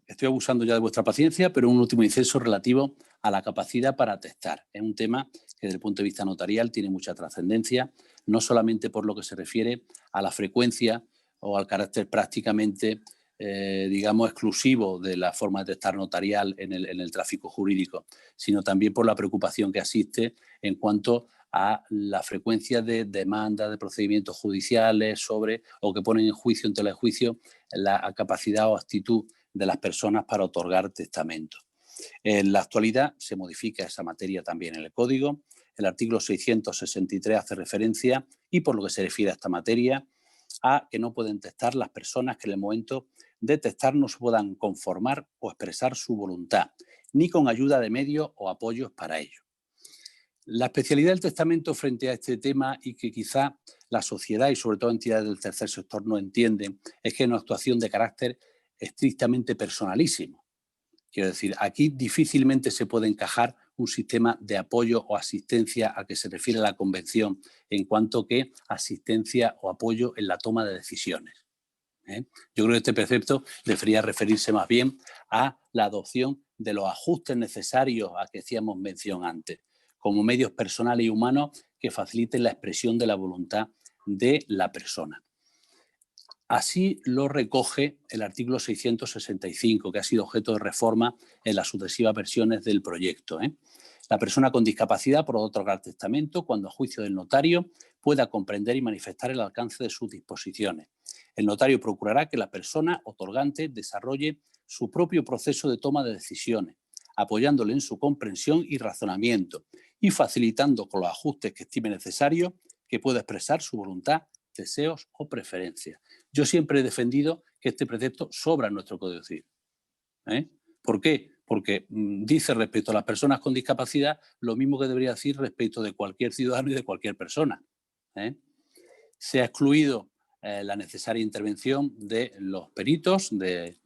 S3: Estoy abusando ya de vuestra paciencia, pero un último inciso relativo a la capacidad para atestar. Es un tema que desde el punto de vista notarial tiene mucha trascendencia, no solamente por lo que se refiere a la frecuencia o al carácter prácticamente, digamos, exclusivo de la forma de atestar notarial en el tráfico jurídico, sino también por la preocupación que existe en cuanto a la frecuencia de demandas, de procedimientos judiciales sobre o que ponen en juicio, en tela de juicio, la capacidad o actitud de las personas para otorgar testamento. En la actualidad se modifica esa materia también en el Código. El artículo 663 hace referencia, y por lo que se refiere a esta materia, a que no pueden testar las personas que en el momento de testar no se puedan conformar o expresar su voluntad, ni con ayuda de medios o apoyos para ello. La especialidad del testamento frente a este tema, y que quizá la sociedad y sobre todo entidades del tercer sector no entienden, es que es una actuación de carácter estrictamente personalísimo. Quiero decir, aquí difícilmente se puede encajar un sistema de apoyo o asistencia a que se refiere la Convención en cuanto que asistencia o apoyo en la toma de decisiones. Yo creo que este precepto debería referirse más bien a la adopción de los ajustes necesarios a que hacíamos mención antes, como medios personales y humanos que faciliten la expresión de la voluntad de la persona. Así lo recoge el artículo 665, que ha sido objeto de reforma en las sucesivas versiones del proyecto. La persona con discapacidad podrá otorgar testamento cuando, a juicio del notario, pueda comprender y manifestar el alcance de sus disposiciones. El notario procurará que la persona otorgante desarrolle su propio proceso de toma de decisiones, apoyándole en su comprensión y razonamiento y facilitando con los ajustes que estime necesarios que pueda expresar su voluntad, deseos o preferencias. Yo siempre he defendido que este precepto sobra en nuestro Código Civil. ¿Por qué? Porque dice respecto a las personas con discapacidad lo mismo que debería decir respecto de cualquier ciudadano y de cualquier persona. Se ha excluido la necesaria intervención de los peritos, de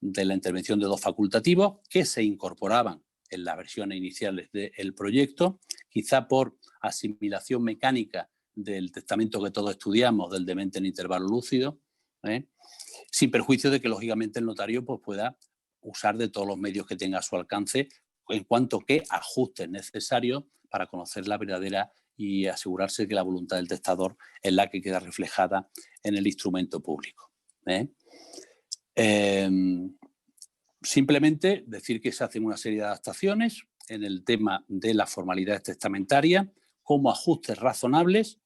S3: la intervención de dos facultativos que se incorporaban en las versiones iniciales del proyecto, quizá por asimilación mecánica del testamento que todos estudiamos, del demente en intervalo lúcido, sin perjuicio de que, lógicamente, el notario pues, pueda usar de todos los medios que tenga a su alcance en cuanto que ajustes necesarios para conocer la verdadera y asegurarse que la voluntad del testador es la que queda reflejada en el instrumento público. Simplemente decir que se hacen una serie de adaptaciones en el tema de las formalidades testamentarias como ajustes razonables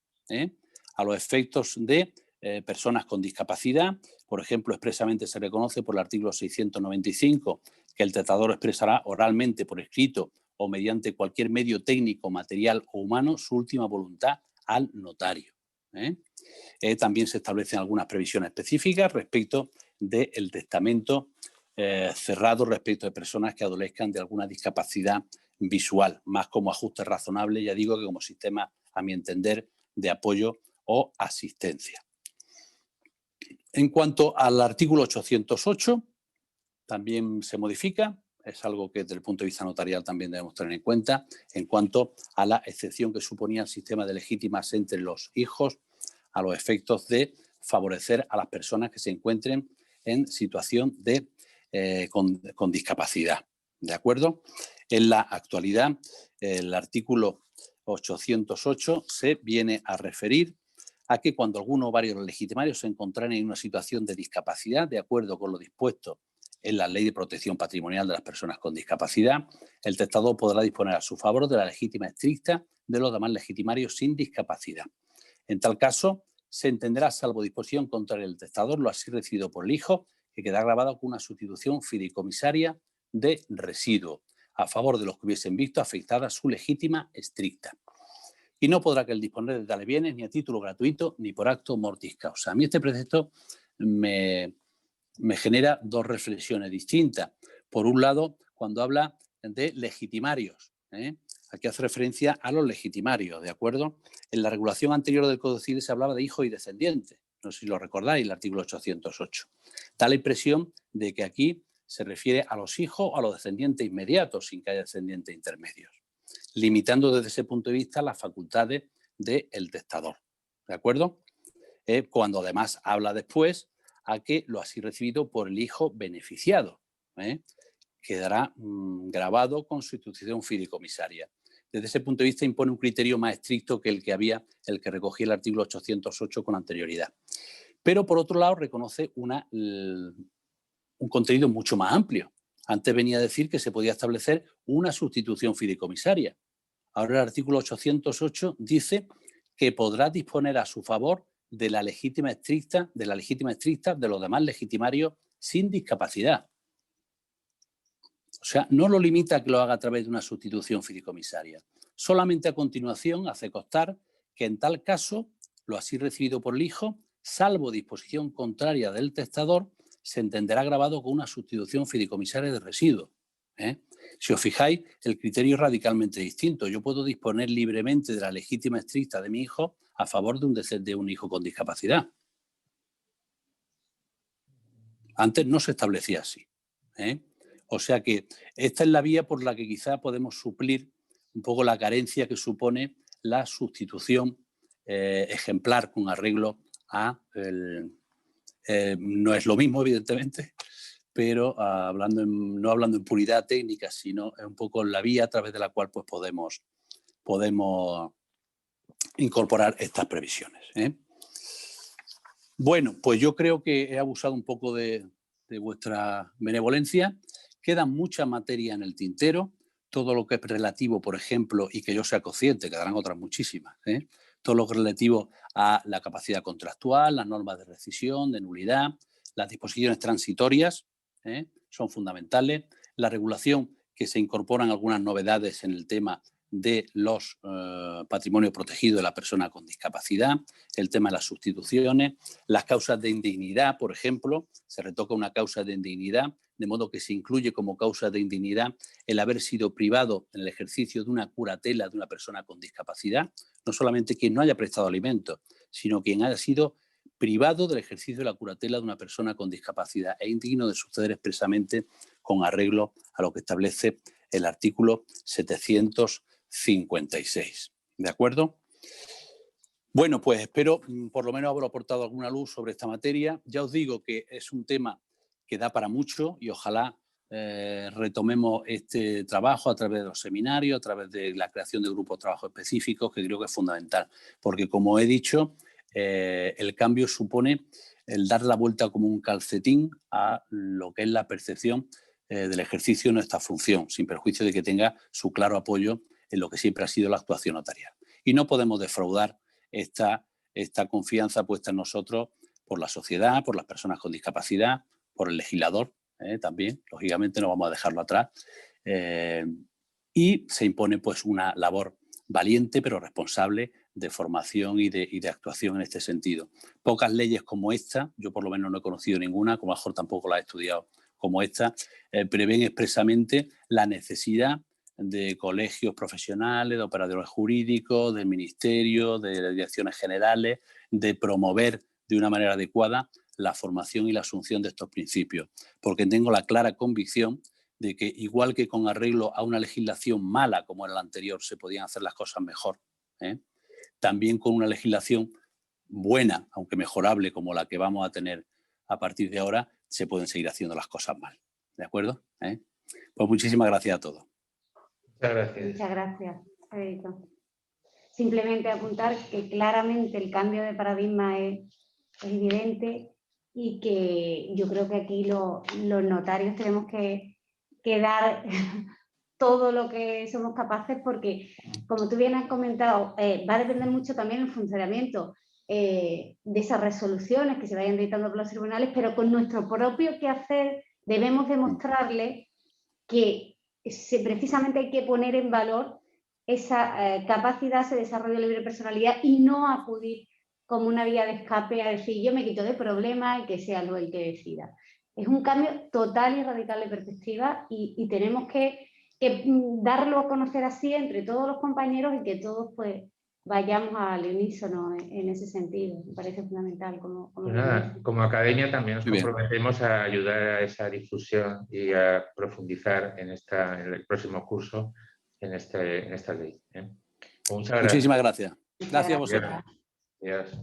S3: a los efectos de personas con discapacidad. Por ejemplo, expresamente se reconoce por el artículo 695 que el testador expresará oralmente, por escrito o mediante cualquier medio técnico, material o humano su última voluntad al notario. También se establecen algunas previsiones específicas respecto del testamento cerrado respecto de personas que adolezcan de alguna discapacidad visual, más como ajuste razonable, ya digo, que como sistema, a mi entender, de apoyo o asistencia. En cuanto al artículo 808, también se modifica, es algo que desde el punto de vista notarial también debemos tener en cuenta, en cuanto a la excepción que suponía el sistema de legítimas entre los hijos a los efectos de favorecer a las personas que se encuentren en situación de con discapacidad. ¿De acuerdo? En la actualidad, el artículo 808 se viene a referir a que cuando alguno o varios legitimarios se encontraran en una situación de discapacidad, de acuerdo con lo dispuesto en la Ley de Protección Patrimonial de las Personas con Discapacidad, el testador podrá disponer a su favor de la legítima estricta de los demás legitimarios sin discapacidad. En tal caso, se entenderá, salvo disposición contraria del testador, lo así recibido por el hijo, que queda grabado con una sustitución fideicomisaria de residuo, a favor de los que hubiesen visto afectada su legítima estricta. y no podrá que el disponer de tales bienes ni a título gratuito ni por acto mortis causa. A mí este precepto me genera dos reflexiones distintas. Por un lado, cuando habla de legitimarios, aquí hace referencia a los legitimarios, ¿de acuerdo? En la regulación anterior del Código Civil se hablaba de hijos y descendientes, no sé si lo recordáis, el artículo 808. Da la impresión de que aquí se refiere a los hijos o a los descendientes inmediatos, sin que haya descendientes intermedios, limitando desde ese punto de vista las facultades del testador, ¿de acuerdo? Cuando además habla después a que lo así recibido por el hijo beneficiado, quedará grabado con su institución fideicomisaria. Desde ese punto de vista impone un criterio más estricto que el que recogía el artículo 808 con anterioridad. Pero por otro lado reconoce un contenido mucho más amplio. Antes venía a decir que se podía establecer una sustitución fideicomisaria. Ahora el artículo 808 dice que podrá disponer a su favor de la legítima estricta de los demás legitimarios sin discapacidad. O sea, no lo limita a que lo haga a través de una sustitución fideicomisaria. Solamente a continuación hace constar que en tal caso, lo así recibido por el hijo, salvo disposición contraria del testador, se entenderá grabado con una sustitución fideicomisaria de residuos. Si os fijáis, el criterio es radicalmente distinto. Yo puedo disponer libremente de la legítima estricta de mi hijo a favor de un hijo con discapacidad. Antes no se establecía así. O sea que esta es la vía por la que quizá podemos suplir un poco la carencia que supone la sustitución ejemplar con arreglo a... no es lo mismo, evidentemente, pero no hablando en puridad técnica, sino un poco la vía a través de la cual pues, podemos incorporar estas previsiones. Bueno, pues yo creo que he abusado un poco de vuestra benevolencia. Queda mucha materia en el tintero, todo lo que es relativo, por ejemplo, y que yo sea consciente, quedarán otras muchísimas, todo lo que es relativo a la capacidad contractual, las normas de rescisión, de nulidad, las disposiciones transitorias son fundamentales, la regulación que se incorporan algunas novedades en el tema de los patrimonios protegidos de la persona con discapacidad, el tema de las sustituciones, las causas de indignidad, por ejemplo, se retoca una causa de indignidad, de modo que se incluye como causa de indignidad el haber sido privado en el ejercicio de una curatela de una persona con discapacidad, no solamente quien no haya prestado alimentos, sino quien haya sido privado del ejercicio de la curatela de una persona con discapacidad. Es indigno de suceder expresamente con arreglo a lo que establece el artículo 756. ¿De acuerdo? Bueno, pues espero por lo menos haber aportado alguna luz sobre esta materia. Ya os digo que es un tema que da para mucho y ojalá retomemos este trabajo a través de los seminarios, a través de la creación de grupos de trabajo específicos, que creo que es fundamental. Porque, como he dicho, el cambio supone el dar la vuelta como un calcetín a lo que es la percepción del ejercicio de nuestra función, sin perjuicio de que tenga su claro apoyo en lo que siempre ha sido la actuación notarial. Y no podemos defraudar esta confianza puesta en nosotros por la sociedad, por las personas con discapacidad, por el legislador también, lógicamente no vamos a dejarlo atrás. Y se impone pues una labor valiente pero responsable de formación y de actuación en este sentido. Pocas leyes como esta, yo por lo menos no he conocido ninguna, como a lo mejor tampoco la he estudiado como esta, prevén expresamente la necesidad de colegios profesionales, de operadores jurídicos, del ministerio, de direcciones generales, de promover de una manera adecuada la formación y la asunción de estos principios, porque tengo la clara convicción de que igual que con arreglo a una legislación mala como era la anterior se podían hacer las cosas mejor, también con una legislación buena, aunque mejorable como la que vamos a tener a partir de ahora, se pueden seguir haciendo las cosas mal. ¿De acuerdo? Pues muchísimas gracias a todos.
S1: Muchas gracias.
S2: Muchas gracias, Federico. Simplemente apuntar que claramente el cambio de paradigma es evidente y que yo creo que aquí los notarios tenemos que dar todo lo que somos capaces porque, como tú bien has comentado, va a depender mucho también el funcionamiento de esas resoluciones que se vayan dictando por los tribunales, pero con nuestro propio quehacer debemos demostrarle que precisamente hay que poner en valor esa capacidad, ese desarrollo de libre personalidad y no acudir como una vía de escape a decir yo me quito de problemas y que sea lo el que decida. Es un cambio total y radical de perspectiva y tenemos que darlo a conocer así entre todos los compañeros y que todos pues vayamos al unísono en ese sentido. Me parece fundamental.
S1: Pues nada, como academia también nos comprometemos a ayudar a esa difusión y a profundizar en el próximo curso en esta ley. Muchas gracias.
S3: Muchísimas gracias. Gracias a vosotros.
S1: Adiós.